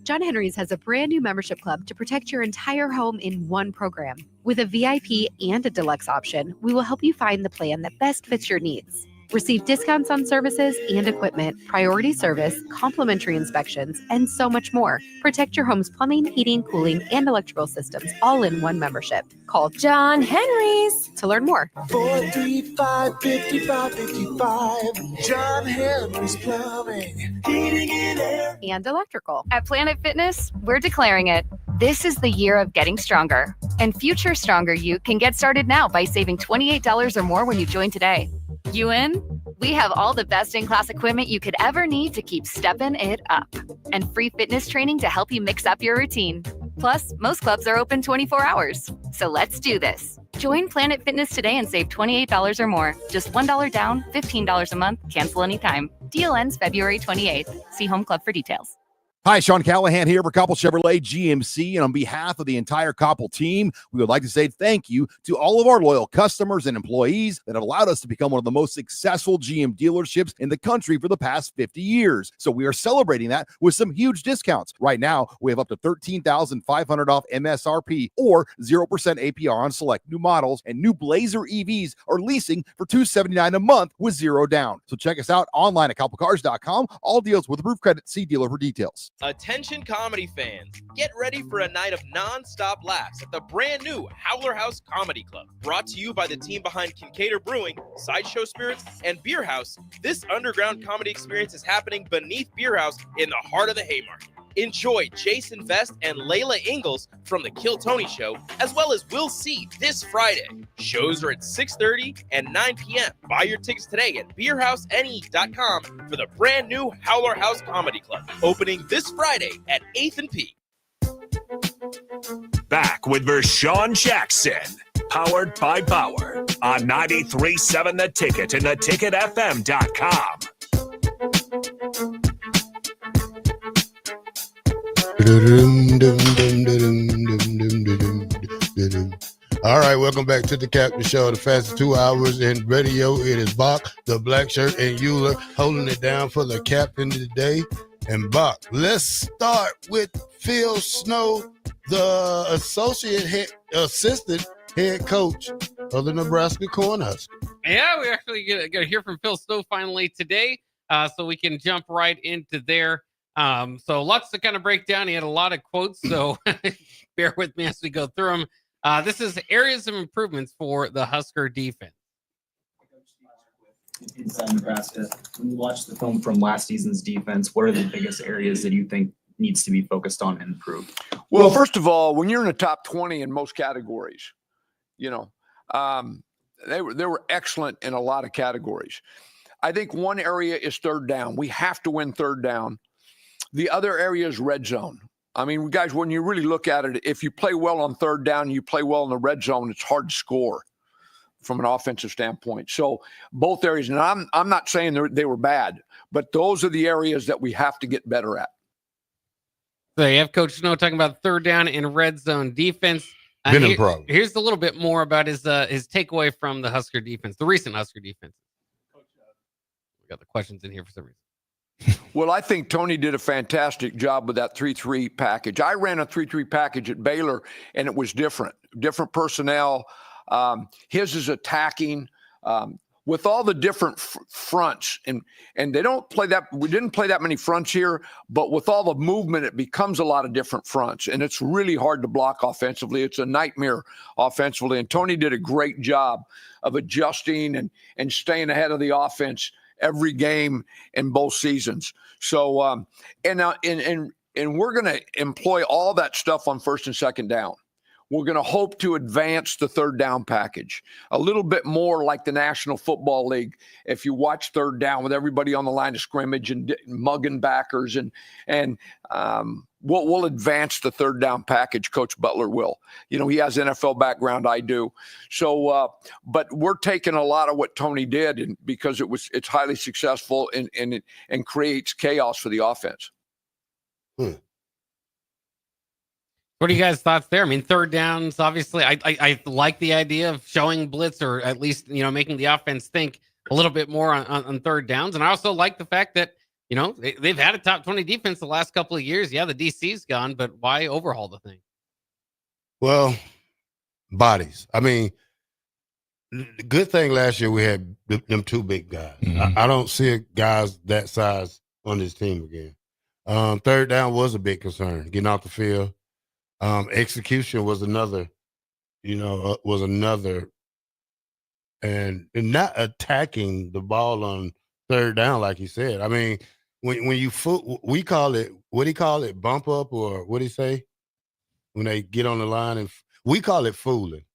John Henry's has a brand new membership club to protect your entire home in one program. With a VIP and a deluxe option, we will help you find the plan that best fits your needs. Receive discounts on services and equipment, priority service, complimentary inspections, and so much more. Protect your home's plumbing, heating, cooling, and electrical systems all in one membership. Call John Henry's to learn more. 435-5555. John Henry's Plumbing, Heating and Air. And electrical. At Planet Fitness, we're declaring it. This is the year of getting stronger. And future stronger you can get started now by saving $28 or more when you join today. You in? We have all the best in-class equipment you could ever need to keep stepping it up. And free fitness training to help you mix up your routine. Plus, most clubs are open 24 hours. So let's do this. Join Planet Fitness today and save $28 or more. Just $1 down, $15 a month, cancel anytime. Deal ends February 28th. See Home Club for details. Hi, Sean Callahan here for Koppel Chevrolet GMC, and on behalf of the entire Koppel team, we would like to say thank you to all of our loyal customers and employees that have allowed us to become one of the most successful GM dealerships in the country for the past 50 years. So we are celebrating that with some huge discounts. Right now, we have up to $13,500 off MSRP or 0% APR on select new models, and new Blazer EVs are leasing for $279 a month with zero down. So check us out online at koppelcars.com. All deals with approved credit. See dealer for details. Attention comedy fans, get ready for a night of non-stop laughs at the brand new Howler House Comedy Club. Brought to you by the team behind Kincaidor Brewing, Sideshow Spirits, and Beer House. This underground comedy experience is happening beneath Beer House in the heart of the Haymarket. Enjoy Jason Vest and Layla Ingalls from The Kill Tony Show, as well as Will C this Friday. Shows are at 6:30 and 9 p.m. Buy your tickets today at beerhousene.com for the brand new Howler House Comedy Club, opening this Friday at 8th and P. Back with Vershawn Jackson, powered by Bauer, on 93.7 The Ticket and theticketfm.com. All right, welcome back to the Captain Show, the fastest 2 hours in radio. It is Bach, the black shirt, and Euler holding it down for the captain today. And Bach, let's start with Phil Snow, the assistant head coach of the Nebraska Cornhuskers. Yeah, we actually get to hear from Phil Snow finally today, so we can jump right into there. So lots to kind of break down. He had a lot of quotes, so bear with me as we go through them. This is areas of improvements for the Husker defense. Inside Nebraska, when you watch the film from last season's defense, what are the biggest areas that you think needs to be focused on and improved? Well, first of all, when you're in the top 20 in most categories, they were excellent in a lot of categories. I think one area is third down. We have to win third down. The other area is red zone. I mean, guys, when you really look at it, if you play well on third down, you play well in the red zone, it's hard to score from an offensive standpoint. So both areas, and I'm not saying they were bad, but those are the areas that we have to get better at. So you have Coach Snow talking about third down and red zone defense. Here's a little bit more about his takeaway from the Husker defense, the recent Husker defense. We got the questions in here for some reason. Well, I think Tony did a fantastic job with that 3-3 package. I ran a 3-3 package at Baylor, and it was different personnel. His is attacking with all the different fronts, and they don't play that. We didn't play that many fronts here, but with all the movement, it becomes a lot of different fronts, and it's really hard to block offensively. It's a nightmare offensively, and Tony did a great job of adjusting and staying ahead of the offense every game in both seasons. So, and we're going to employ all that stuff on first and second down. We're going to hope to advance the third down package a little bit more like the National Football League. If you watch third down with everybody on the line of scrimmage and mugging backers, and we'll advance the third down package. Coach Butler will. You know, he has NFL background. I do. So, but we're taking a lot of what Tony did, and because it's highly successful and creates chaos for the offense. What are you guys' thoughts there? I mean, third downs, obviously, I like the idea of showing blitz, or at least, you know, making the offense think a little bit more on third downs. And I also like the fact that, you know, they've had a top 20 defense the last couple of years. Yeah, the DC's gone, but why overhaul the thing? Well, bodies. I mean, the good thing last year we had them two big guys. I don't see guys that size on this team again. Third down was a big concern, getting off the field. Execution was another, and not attacking the ball on third down, like you said. I mean, when we call it, what do you call it, bump up, or what do you say? When they get on the line, and we call it fooling.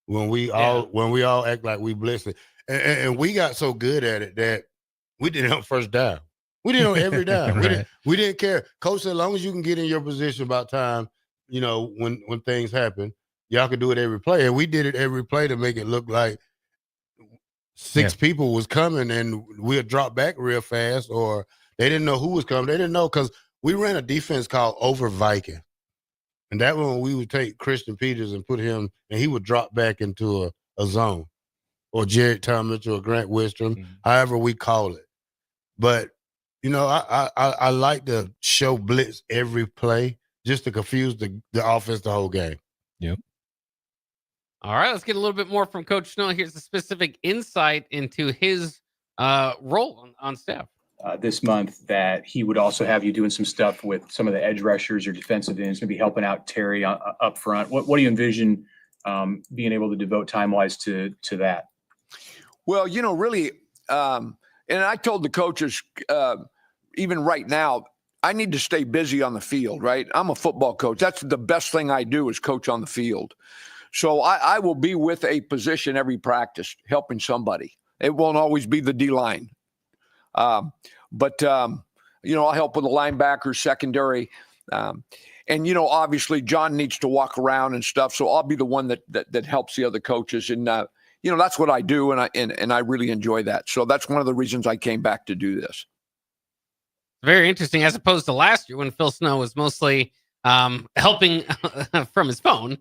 When we all act like we blitzing, and we got so good at it that we did it on first down. We did it on every down. Right. We didn't care. Coach said, as long as you can get in your position about time, you know, when things happen, y'all can do it every play. And we did it every play to make it look like six people was coming, and we'll drop back real fast, or they didn't know who was coming. They didn't know, because we ran a defense called Over Viking. And that one, we would take Christian Peters and put him, and he would drop back into a zone, or Jared Talmadge or Grant Wistrom, however we call it. But, you know, I like to show blitz every play, just to confuse the offense the whole game. Yep. All right, let's get a little bit more from Coach Snow. Here's the specific insight into his role on staff. This month, that he would also have you doing some stuff with some of the edge rushers or defensive ends, maybe helping out Terry up front. What do you envision being able to devote time-wise to that? Well, you know, really, and I told the coaches, even right now, I need to stay busy on the field, right? I'm a football coach. That's the best thing I do, is coach on the field. So I will be with a position every practice, helping somebody. It won't always be the D-line. But you know, I'll help with the linebackers, secondary. And, you know, obviously John needs to walk around and stuff. So I'll be the one that helps the other coaches. And, you know, that's what I do. And I really enjoy that. So that's one of the reasons I came back to do this. Very interesting, as opposed to last year when Phil Snow was mostly helping from his phone.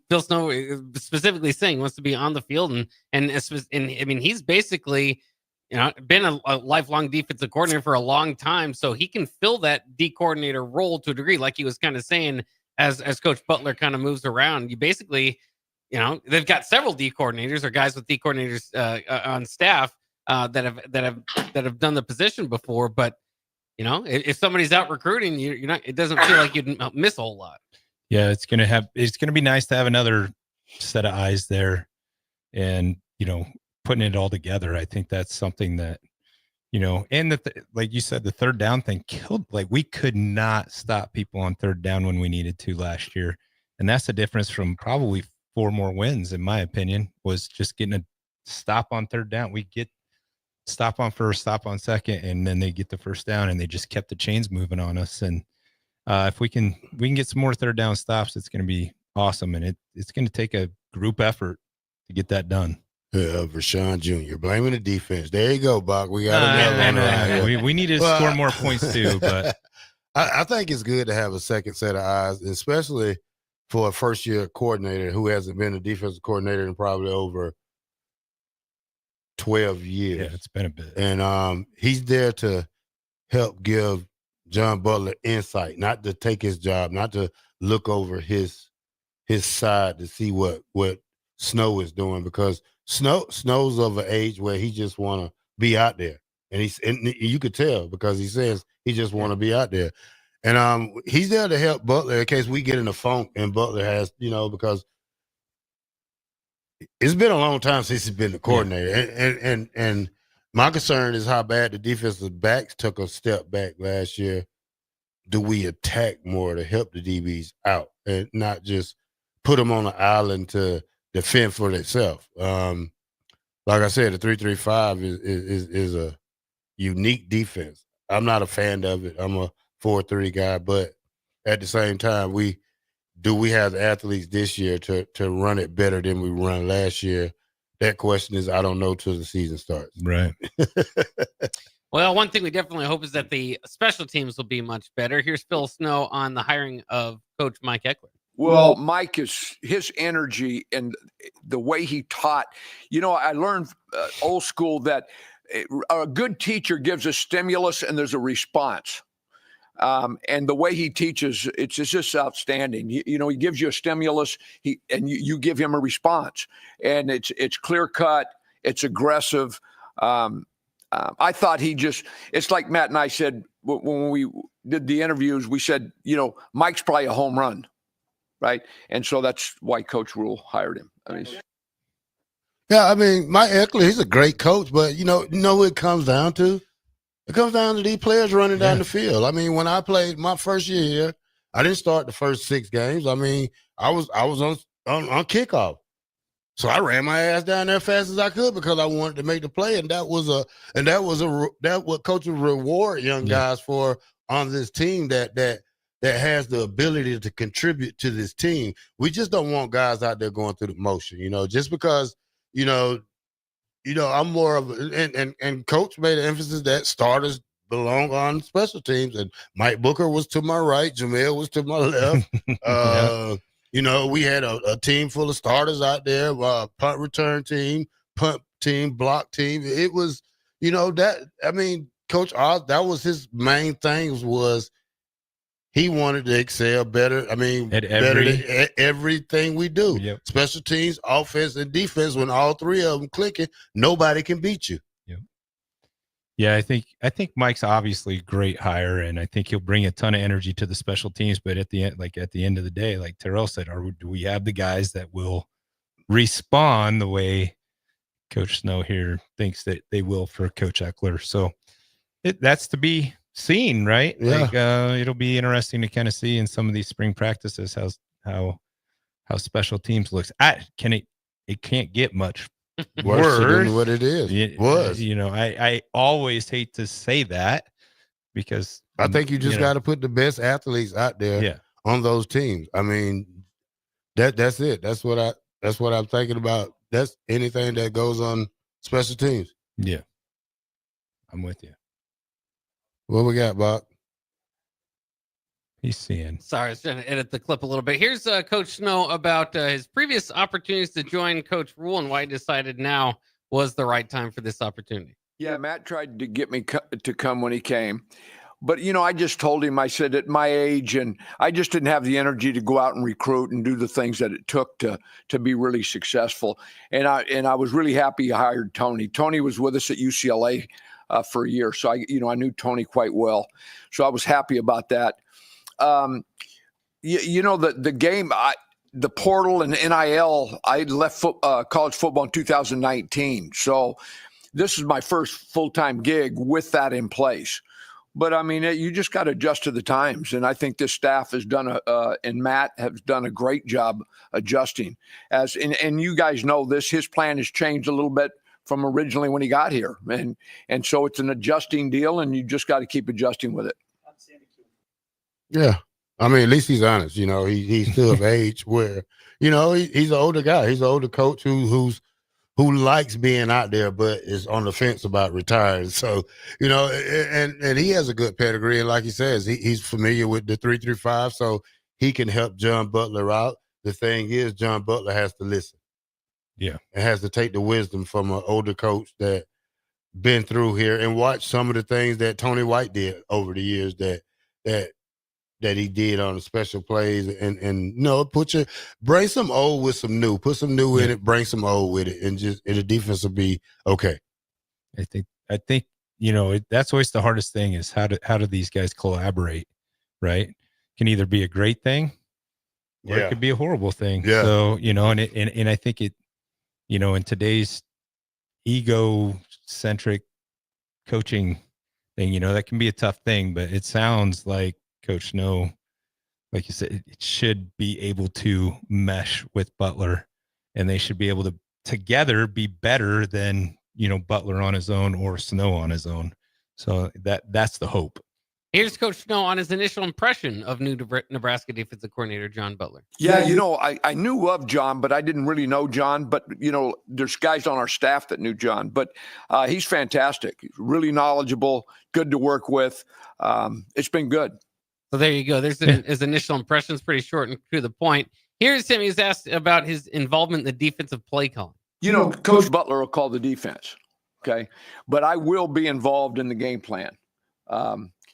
Phil Snow specifically saying he wants to be on the field, and I mean, he's basically, you know, been a lifelong defensive coordinator for a long time, so he can fill that D coordinator role to a degree, like he was kind of saying, as Coach Butler kind of moves around. You basically, you know, they've got several D coordinators or guys with D coordinators on staff that have done the position before, but you know, if somebody's out recruiting, you're not. It doesn't feel like you'd miss a whole lot. Yeah, it's gonna be nice to have another set of eyes there, and you know, putting it all together. I think that's something that, you know, and like you said, the third down thing killed. Like, we could not stop people on third down when we needed to last year, and that's the difference from probably 4 more wins, in my opinion, was just getting a stop on third down. We get stop on first, stop on second, and then they get the first down, and they just kept the chains moving on us. And if we can get some more third down stops, it's going to be awesome. And it's going to take a group effort to get that done. Yeah, Rashawn Jr. blaming the defense. There you go, Bach. We got another one. We need to score more points too. But I think it's good to have a second set of eyes, especially for a first-year coordinator who hasn't been a defensive coordinator in probably over 12 years. Yeah, it's been a bit. And he's there to help give John Butler insight, not to take his job, not to look over his side to see what Snow is doing, because Snow's of an age where he just want to be out there. And you could tell, because he says he just want to be out there. And he's there to help Butler in case we get in a funk, and Butler has, you know, because it's been a long time since he's been the coordinator. Yeah. And my concern is how bad the defensive backs took a step back last year do we attack more to help the DBs out and not just put them on an island to defend for themselves? Like I said, the 3-3-5 is a unique defense. I'm not a fan of it. I'm a 4-3 guy, but at the same time, we have the athletes this year to run it better than we run last year? That question is, I don't know till the season starts. Right. Well, one thing we definitely hope is that the special teams will be much better. Here's Phil Snow on the hiring of Coach Mike Eckler. Well, Mike is his energy and the way he taught. I learned old school that a good teacher gives a stimulus and there's a response. And the way he teaches, it's just outstanding. He gives you a stimulus, and you give him a response, and it's clear cut, it's aggressive. I thought it's like Matt and I said when we did the interviews, we said, Mike's probably a home run, right? And so that's why Coach Rule hired him. Mike Eckler, he's a great coach, but what it comes down to? It comes down to these players running down the field. When I played my first year here, I didn't start the first 6 games. I was on kickoff. So I ran my ass down there as fast as I could because I wanted to make the play, and that was what coaches reward young guys for on this team that has the ability to contribute to this team. We just don't want guys out there going through the motion, just because, I'm more of and Coach made an emphasis that starters belong on special teams, and Mike Booker was to my right, Jamel was to my left. We had a team full of starters out there, punt return team, punt team, block team. It was, Coach Oz, that was his main thing was he wanted to excel better. Better than everything we do. Yep. Special teams, offense, and defense, when all 3 of them clicking, nobody can beat you. Yep. Yeah, I think Mike's obviously a great hire, and I think he'll bring a ton of energy to the special teams. But at the end of the day, like Terrell said, do we have the guys that will respond the way Coach Snow here thinks that they will for Coach Eckler? So that's to be seen, right? Yeah. It'll be interesting to kind of see in some of these spring practices how special teams looks. It can't get much worse than what it is. I always hate to say that because I think you just got to put the best athletes out there on those teams. That's it. That's what I'm thinking about. That's anything that goes on special teams. Yeah. I'm with you. What we got, Bob? He's seeing. Sorry, I was trying to edit the clip a little bit. Here's Coach Snow about his previous opportunities to join Coach Rule and why he decided now was the right time for this opportunity. Yeah, Matt tried to get me to come when he came. But, I just told him, I said, at my age, and I just didn't have the energy to go out and recruit and do the things that it took to be really successful. And I was really happy I hired Tony. Tony was with us at UCLA for a year. So I knew Tony quite well. So I was happy about that. The game, the portal and NIL, I left college football in 2019. So this is my first full-time gig with that in place. But you just got to adjust to the times. And I think this staff has done and Matt has done a great job adjusting and you guys know this, his plan has changed a little bit from originally when he got here. And so it's an adjusting deal, and you just got to keep adjusting with it. Yeah. At least he's honest. He's still of age where, he's an older guy. He's an older coach who likes being out there, but is on the fence about retiring. So, and he has a good pedigree. And like he says, he's familiar with the 3-3-5, so he can help John Butler out. The thing is, John Butler has to listen. Yeah. It has to take the wisdom from an older coach that been through here and watch some of the things that Tony White did over the years that he did on the special plays and bring some old with some new, put some new in it, bring some old with it, and the defense will be okay. I think that's always the hardest thing is how do these guys collaborate, right? Can either be a great thing or it could be a horrible thing. Yeah. So, and I think it, in today's ego-centric coaching thing, that can be a tough thing, but it sounds like Coach Snow, like you said, it should be able to mesh with Butler, and they should be able to together be better than, Butler on his own or Snow on his own. So that's the hope. Here's Coach Snow on his initial impression of new Nebraska defensive coordinator John Butler. Yeah, I knew of John, but I didn't really know John. But, there's guys on our staff that knew John. But he's fantastic. He's really knowledgeable, good to work with. It's been good. So there you go. There's his initial impressions, pretty short and to the point. Here's him. He's asked about his involvement in the defensive play calling. Coach Butler will call the defense, okay? But I will be involved in the game plan.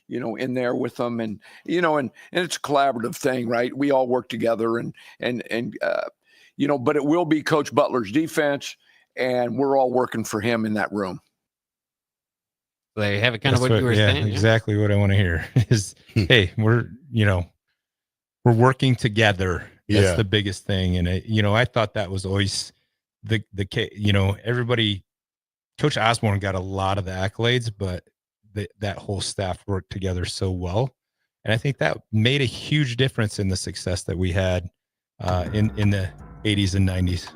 In there with them, and it's a collaborative thing, right? We all work together, and but it will be Coach Butler's defense, and we're all working for him in that room. They have it kind of what you were saying. Exactly what I want to hear is, hey, we're working together. That's the biggest thing, and I thought that was always the case. Everybody, Coach Osborne got a lot of the accolades, but that whole staff worked together so well. And I think that made a huge difference in the success that we had in the 80s and 90s.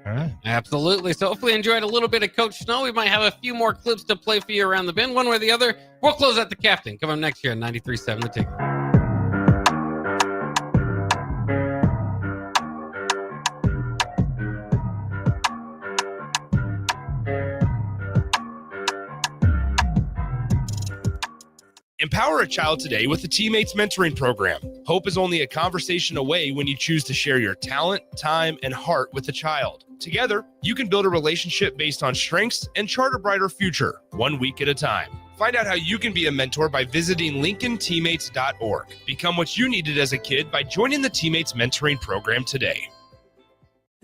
All right. Absolutely. So hopefully you enjoyed a little bit of Coach Snow. We might have a few more clips to play for you around the bend, one way or the other. We'll close out the captain. Come on next year on 93.7 The Ticket. Empower a child today with the Teammates Mentoring Program. Hope is only a conversation away when you choose to share your talent, time, and heart with a child. Together, you can build a relationship based on strengths and chart a brighter future, 1 week at a time. Find out how you can be a mentor by visiting LincolnTeammates.org. Become what you needed as a kid by joining the Teammates Mentoring Program today.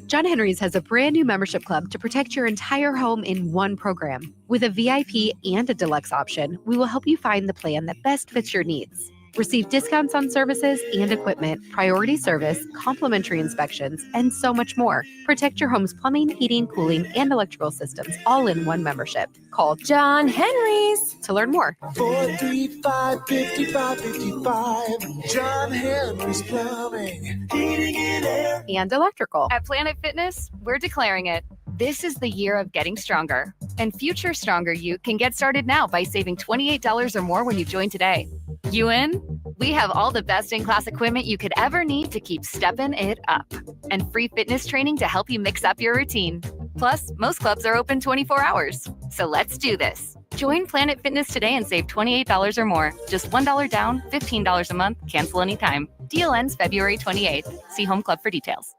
John Henry's has a brand new membership club to protect your entire home in one program. With a VIP and a deluxe option, we will help you find the plan that best fits your needs. Receive discounts on services and equipment, priority service, complimentary inspections, and so much more. Protect your home's plumbing, heating, cooling, and electrical systems all in one membership. Call John Henry's to learn more. 435-5555. John Henry's Plumbing, Heating and Air. And electrical. At Planet Fitness, we're declaring it. This is the year of getting stronger. And future stronger you can get started now by saving $28 or more when you join today. You in? We have all the best in-class equipment you could ever need to keep stepping it up. And free fitness training to help you mix up your routine. Plus, most clubs are open 24 hours. So let's do this. Join Planet Fitness today and save $28 or more. Just $1 down, $15 a month, cancel anytime. Deal ends February 28th. See Home Club for details.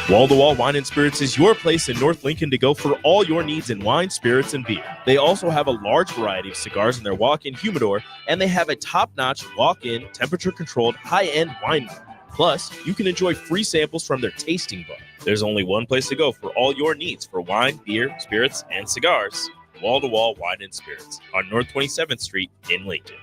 Wall to Wall Wine and Spirits is your place in North Lincoln to go for all your needs in wine, spirits, and beer. They also have a large variety of cigars in their walk-in humidor, and they have a top-notch walk-in, temperature-controlled, high-end wine bar. Plus, you can enjoy free samples from their tasting bar. There's only one place to go for all your needs for wine, beer, spirits, and cigars. Wall to Wall Wine and Spirits on North 27th Street in Lincoln.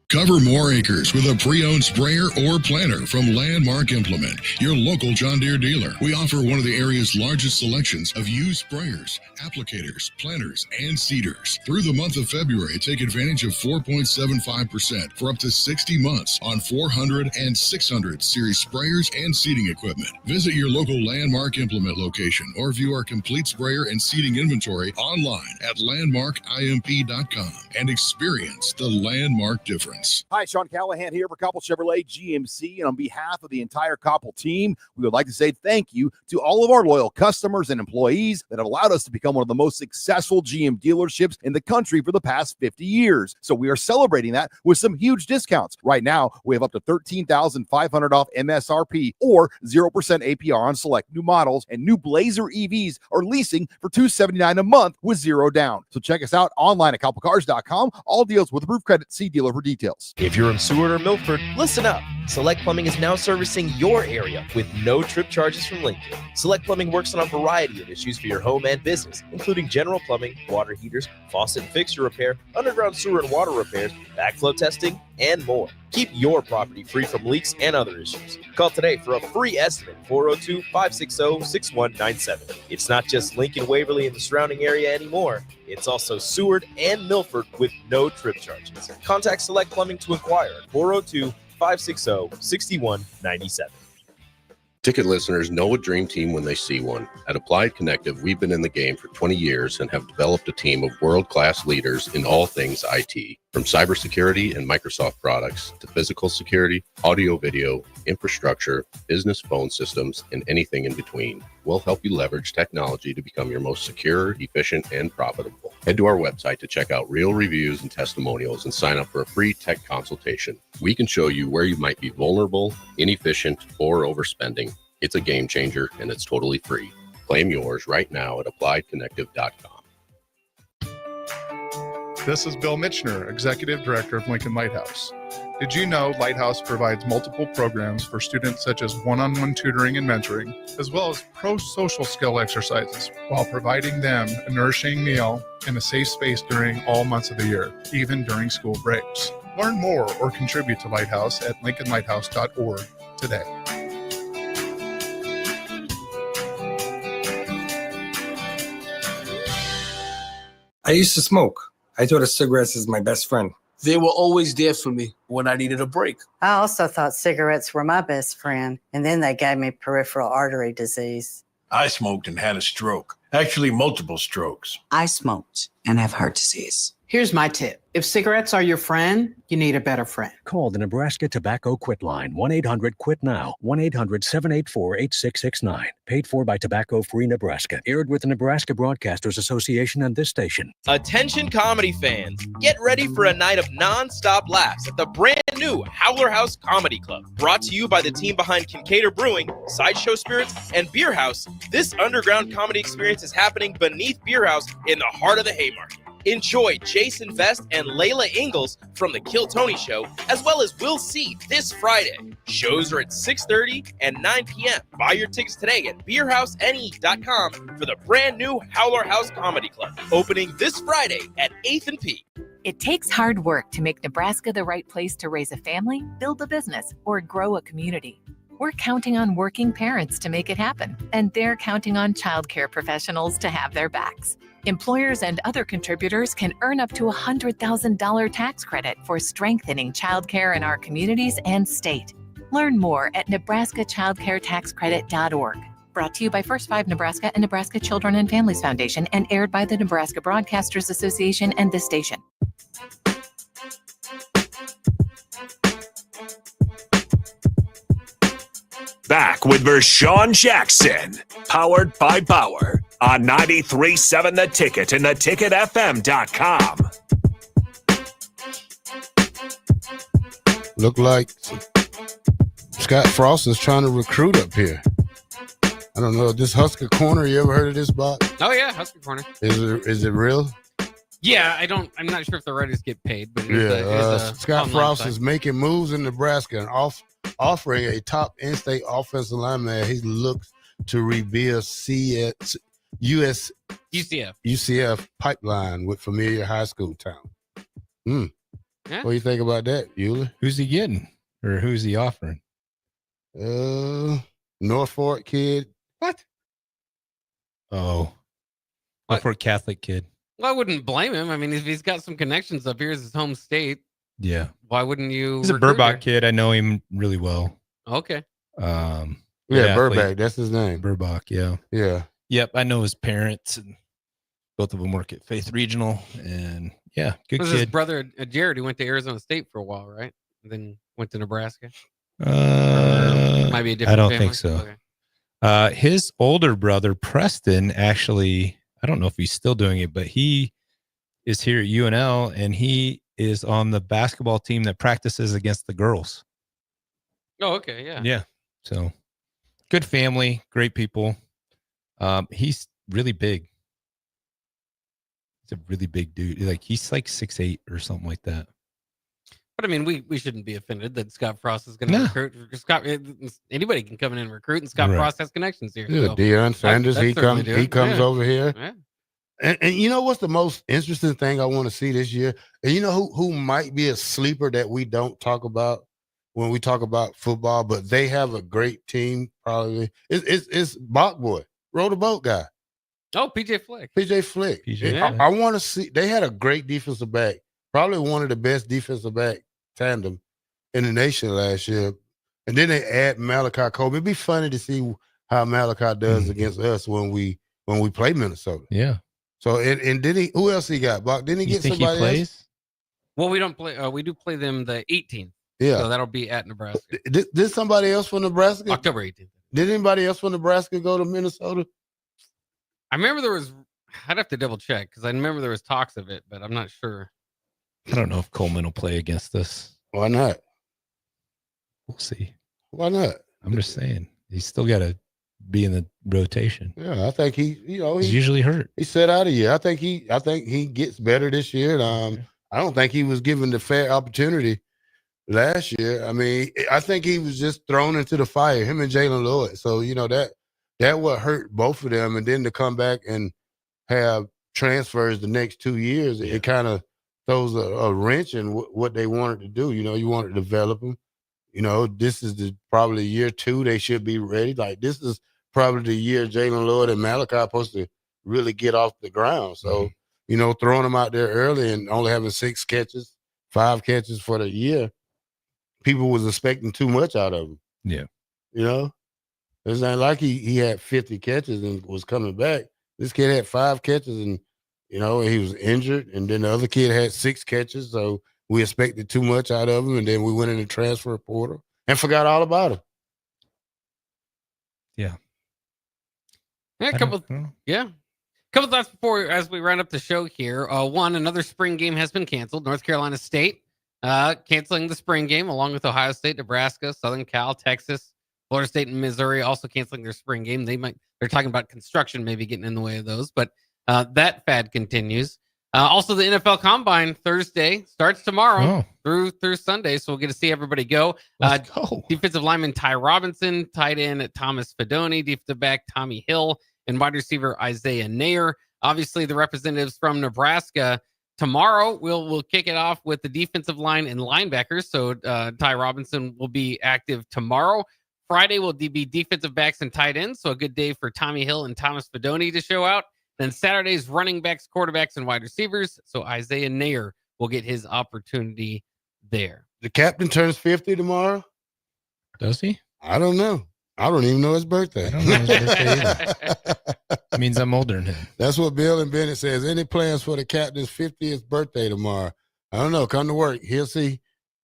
Cover more acres with a pre-owned sprayer or planter from Landmark Implement, your local John Deere dealer. We offer one of the area's largest selections of used sprayers, applicators, planters, and seeders. Through the month of February, take advantage of 4.75% for up to 60 months on 400 and 600 series sprayers and seeding equipment. Visit your local Landmark Implement location or view our complete sprayer and seeding inventory online at landmarkimp.com and experience the Landmark difference. Hi, Sean Callahan here for Koppel Chevrolet GMC, and on behalf of the entire Koppel team, we would like to say thank you to all of our loyal customers and employees that have allowed us to become one of the most successful GM dealerships in the country for the past 50 years. So we are celebrating that with some huge discounts. Right now, we have up to $13,500 off MSRP or 0% APR on select new models, and new Blazer EVs are leasing for $279 a month with zero down. So check us out online at koppelcars.com. All deals with approved credit. See dealer for details. If you're in Seward or Milford, listen up. Select Plumbing is now servicing your area with no trip charges from Lincoln. Select Plumbing works on a variety of issues for your home and business, including general plumbing, water heaters, faucet and fixture repair, underground sewer and water repairs, backflow testing, and more. Keep your property free from leaks and other issues. Call today for a free estimate, 402-560-6197. It's not just Lincoln, Waverly, and the surrounding area anymore. It's also Seward and Milford with no trip charges. Contact Select Plumbing to inquire at 402-560-6197. Ticket listeners know a dream team when they see one. At Applied Connective, we've been in the game for 20 years and have developed a team of world-class leaders in all things IT, from cybersecurity and Microsoft products to physical security, audio-video, infrastructure, business phone systems, and anything in between. We'll help you leverage technology to become your most secure, efficient, and profitable. Head to our website to check out real reviews and testimonials and sign up for a free tech consultation. We can show you where you might be vulnerable, inefficient, or overspending. It's a game changer, and it's totally free. Claim yours right now at appliedconnective.com. This is Bill Mitchner, Executive Director of Lincoln Lighthouse. Did you know Lighthouse provides multiple programs for students such as one-on-one tutoring and mentoring, as well as pro-social skill exercises, while providing them a nourishing meal and a safe space during all months of the year, even during school breaks? Learn more or contribute to Lighthouse at lincolnlighthouse.org today. I used to smoke. I thought of cigarettes as my best friend. They were always there for me when I needed a break. I also thought cigarettes were my best friend, and then they gave me peripheral artery disease. I smoked and had a stroke. Actually, multiple strokes. I smoked and have heart disease. Here's my tip. If cigarettes are your friend, you need a better friend. Call the Nebraska Tobacco Quit Line, 1-800-QUIT-NOW, 1-800-784-8669. Paid for by Tobacco Free Nebraska. Aired with the Nebraska Broadcasters Association and this station. Attention comedy fans, get ready for a night of non-stop laughs at the brand new Howler House Comedy Club. Brought to you by the team behind Kincaid Brewing, Sideshow Spirits, and Beer House. This underground comedy experience is happening beneath Beer House in the heart of the Haymarket. Enjoy Jason Vest and Layla Ingalls from The Kill Tony Show, as well as Will C this Friday. Shows are at 6:30 and 9 p.m. Buy your tickets today at beerhousene.com for the brand new Howler House Comedy Club, opening this Friday at 8th and P. It takes hard work to make Nebraska the right place to raise a family, build a business, or grow a community. We're counting on working parents to make it happen, and they're counting on childcare professionals to have their backs. Employers and other contributors can earn up to a $100,000 tax credit for strengthening childcare in our communities and state. Learn more at nebraskachildcaretaxcredit.org. Brought to you by First 5 Nebraska and Nebraska Children and Families Foundation, and aired by the Nebraska Broadcasters Association and this station. Back with Vershawn Jackson, powered by Bauer, on 93.7 The Ticket and theticketfm.com. Look like Scott Frost is trying to recruit up here. I don't know. This Husker Corner, you ever heard of this, Bob? Oh, yeah, Husker Corner. Is it real? Yeah, I'm not sure if the writers get paid, but Scott Frost is making moves in Nebraska and offering a top in-state offensive lineman. He looks to rebuild UCF pipeline with familiar high school town. Yeah. What do you think about that, Euler? Who's he getting, or who's he offering? Norfolk kid. What? Oh, Norfolk Catholic kid. Well, I wouldn't blame him. I mean, if he's got some connections up here, it's his home state. Yeah. Why wouldn't you? He's a Burbach kid. I know him really well. Okay. Burbach. That's his name. Burbach. Yeah. Yeah. Yep. I know his parents, and both of them work at Faith Regional. And yeah, good was kid. His brother Jared, who went to Arizona State for a while, right? And then went to Nebraska. Might be a different. I don't family. think so. Okay. His older brother Preston, actually, I don't know if he's still doing it, but he is here at UNL, and he is on the basketball team that practices against the girls. Oh, okay, yeah. Yeah. So good family, great people. He's really big. He's a really big dude. He's like 6'8" or something like that. But I mean, we shouldn't be offended that Scott Frost is going to recruit. Anybody can come in and recruit, and Scott Frost has connections here. Yeah, so Deion Sanders, he comes over here. Yeah. And you know what's the most interesting thing I want to see this year? And you know who might be a sleeper that we don't talk about when we talk about football, but they have a great team. Probably it's Bach Boy, row the boat guy. Oh, PJ Flick. PJ Flick. I want to see. They had a great defensive back, probably one of the best defensive back tandem in the nation last year. And then they add Malachi Coleman. It'd be funny to see how Malachi does against us when we play Minnesota. Yeah. So and did he? Who else he got? Bach? Didn't he get somebody else? Well, we don't play. We do play them the 18th. Yeah. So that'll be at Nebraska. Did somebody else from Nebraska? October 18th. Did anybody else from Nebraska go to Minnesota? I remember there was. I'd have to double check because I remember there was talks of it, but I'm not sure. I don't know if Coleman will play against us. Why not? We'll see. Why not? I'm just saying he's still got to be in the rotation. Yeah, I think he's usually hurt. He set out a year. I think he gets better this year. And, I don't think he was given the fair opportunity last year. I mean, I think he was just thrown into the fire, him and Jalen Lloyd. So, that would hurt both of them. And then to come back and have transfers the next 2 years, it kind of throws a wrench in what they wanted to do. You want to develop them. This is probably year 2. They should be ready. Like, this is probably the year Jalen Lloyd and Malachi are supposed to really get off the ground. So, throwing them out there early and only having 6 catches, 5 catches for the year, people was expecting too much out of him. Yeah. It's not like he had 50 catches and was coming back. This kid had 5 catches and, he was injured. And then the other kid had 6 catches. So we expected too much out of him. And then we went in the transfer portal and forgot all about him. Yeah. Yeah, a couple thoughts before as we round up the show here. One, another spring game has been canceled. North Carolina State canceling the spring game along with Ohio State, Nebraska, Southern Cal, Texas, Florida State, and Missouri also canceling their spring game. They're talking about construction maybe getting in the way of those, but that fad continues. Also, the NFL Combine Thursday starts tomorrow through Sunday, so we'll get to see everybody go. Let's go. Defensive lineman Ty Robinson, tight end Thomas Fedoni, defensive back Tommy Hill, and wide receiver Isaiah Nair. Obviously, the representatives from Nebraska. Tomorrow, we'll kick it off with the defensive line and linebackers. So Ty Robinson will be active tomorrow. Friday will be defensive backs and tight ends. So a good day for Tommy Hill and Thomas Fedoni to show out. Then Saturday's running backs, quarterbacks, and wide receivers. So Isaiah Nair will get his opportunity there. The captain turns 50 tomorrow. Does he? I don't know. I don't even know his birthday. I don't know his birthday either. It means I'm older than him. That's what Bill and Bennett says. Any plans for the captain's 50th birthday tomorrow? I don't know. Come to work. He'll see.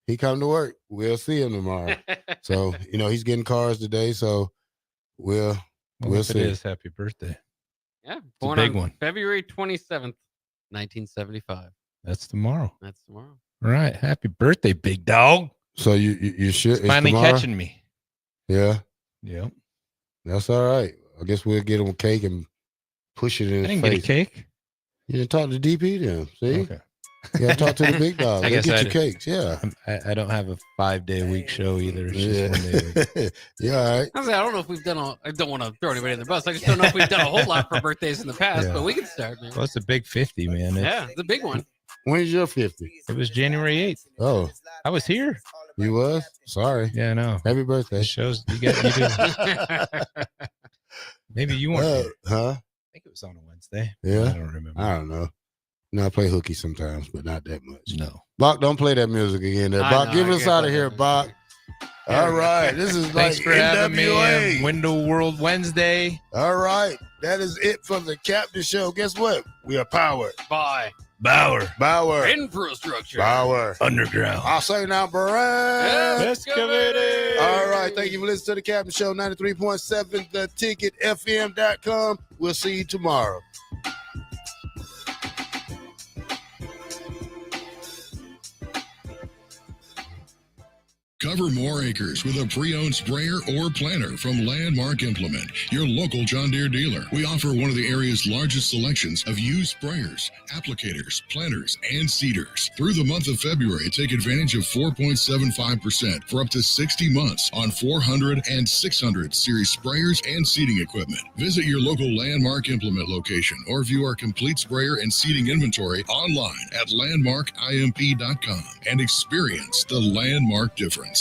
He come to work. We'll see him tomorrow. So, he's getting cars today. So we'll see. It is happy birthday. Yeah. It's a big one. February 27th, 1975. That's tomorrow. All right. Happy birthday, big dog. So you should. It's finally tomorrow? catching me. Yeah. Yep. That's all right. I guess we'll get him a cake and push it in his face. I didn't get a cake. You didn't talk to DP then. See? Okay. You got to talk to the big dog. I guess get you cakes. Yeah. I don't have a 5-day-a-week show either. It's just 1 day a week. Yeah, all right. I don't know if we've done I don't want to throw anybody in the bus. I just don't know if we've done a whole lot for birthdays in the past, but we can start, man. Well, it's a big 50, man. It's a big one. When's your 50? It was January 8th. Oh. I was here. You was? Sorry. Yeah, I know. Happy birthday. It shows you do. Maybe you weren't here. Huh? I think it was on a Wednesday. Yeah. I don't remember. I don't know. I play hooky sometimes, but not that much. No. Bach, don't play that music again there. Bach, give us out of here, Bach. All right. This is Thanks like for having NWA. me. Window World Wednesday. All right. That is it for the Captain Show. Guess what? We are powered by Bauer. Infrastructure. Bauer. Underground. I'll say now, Baran. Excavating. All right. Thank you for listening to the Captain Show, 93.7, theticketfm.com. We'll see you tomorrow. Cover more acres with a pre-owned sprayer or planter from Landmark Implement, your local John Deere dealer. We offer one of the area's largest selections of used sprayers, applicators, planters, and seeders. Through the month of February, take advantage of 4.75% for up to 60 months on 400 and 600 series sprayers and seeding equipment. Visit your local Landmark Implement location or view our complete sprayer and seeding inventory online at landmarkimp.com and experience the Landmark difference.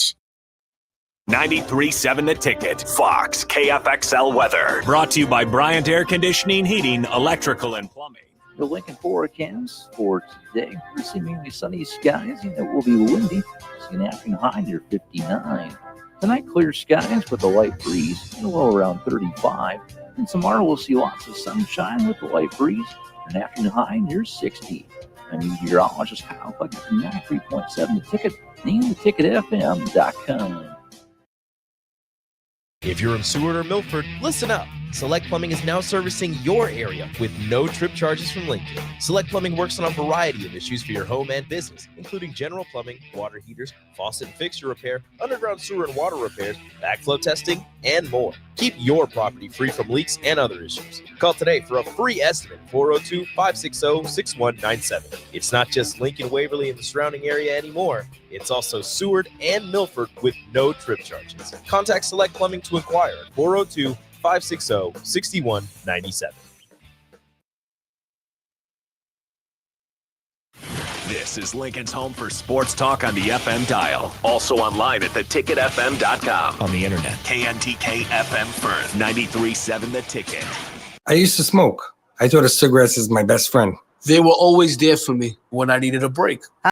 93.7 The Ticket, Fox, KFXL weather. Brought to you by Bryant Air Conditioning, Heating, Electrical, and Plumbing. The Lincoln forecast for today, seemingly sunny skies, and it will be windy. See an afternoon high near 59. Tonight, clear skies with a light breeze and a low around 35. And tomorrow, we'll see lots of sunshine with a light breeze and an afternoon high near 60. I'm meteorologist Kyle Puckett from 93.7 The Ticket and theticketfm.com. If you're in Seward or Milford, listen up. Select Plumbing is now servicing your area with no trip charges from Lincoln. Select Plumbing works on a variety of issues for your home and business, including general plumbing, water heaters, faucet and fixture repair, underground sewer and water repairs, backflow testing, and more. Keep your property free from leaks and other issues. Call today for a free estimate, 402-560-6197. It's not just Lincoln, Waverly, and the surrounding area anymore. It's also Seward and Milford with no trip charges. Contact Select Plumbing to inquire at 402-560-6197. This is Lincoln's home for sports talk on the FM dial. Also online at theticketfm.com. On the internet, KNTK FM Firth, 93.7 The Ticket. I used to smoke. I thought of cigarettes as my best friend. They were always there for me when I needed a break.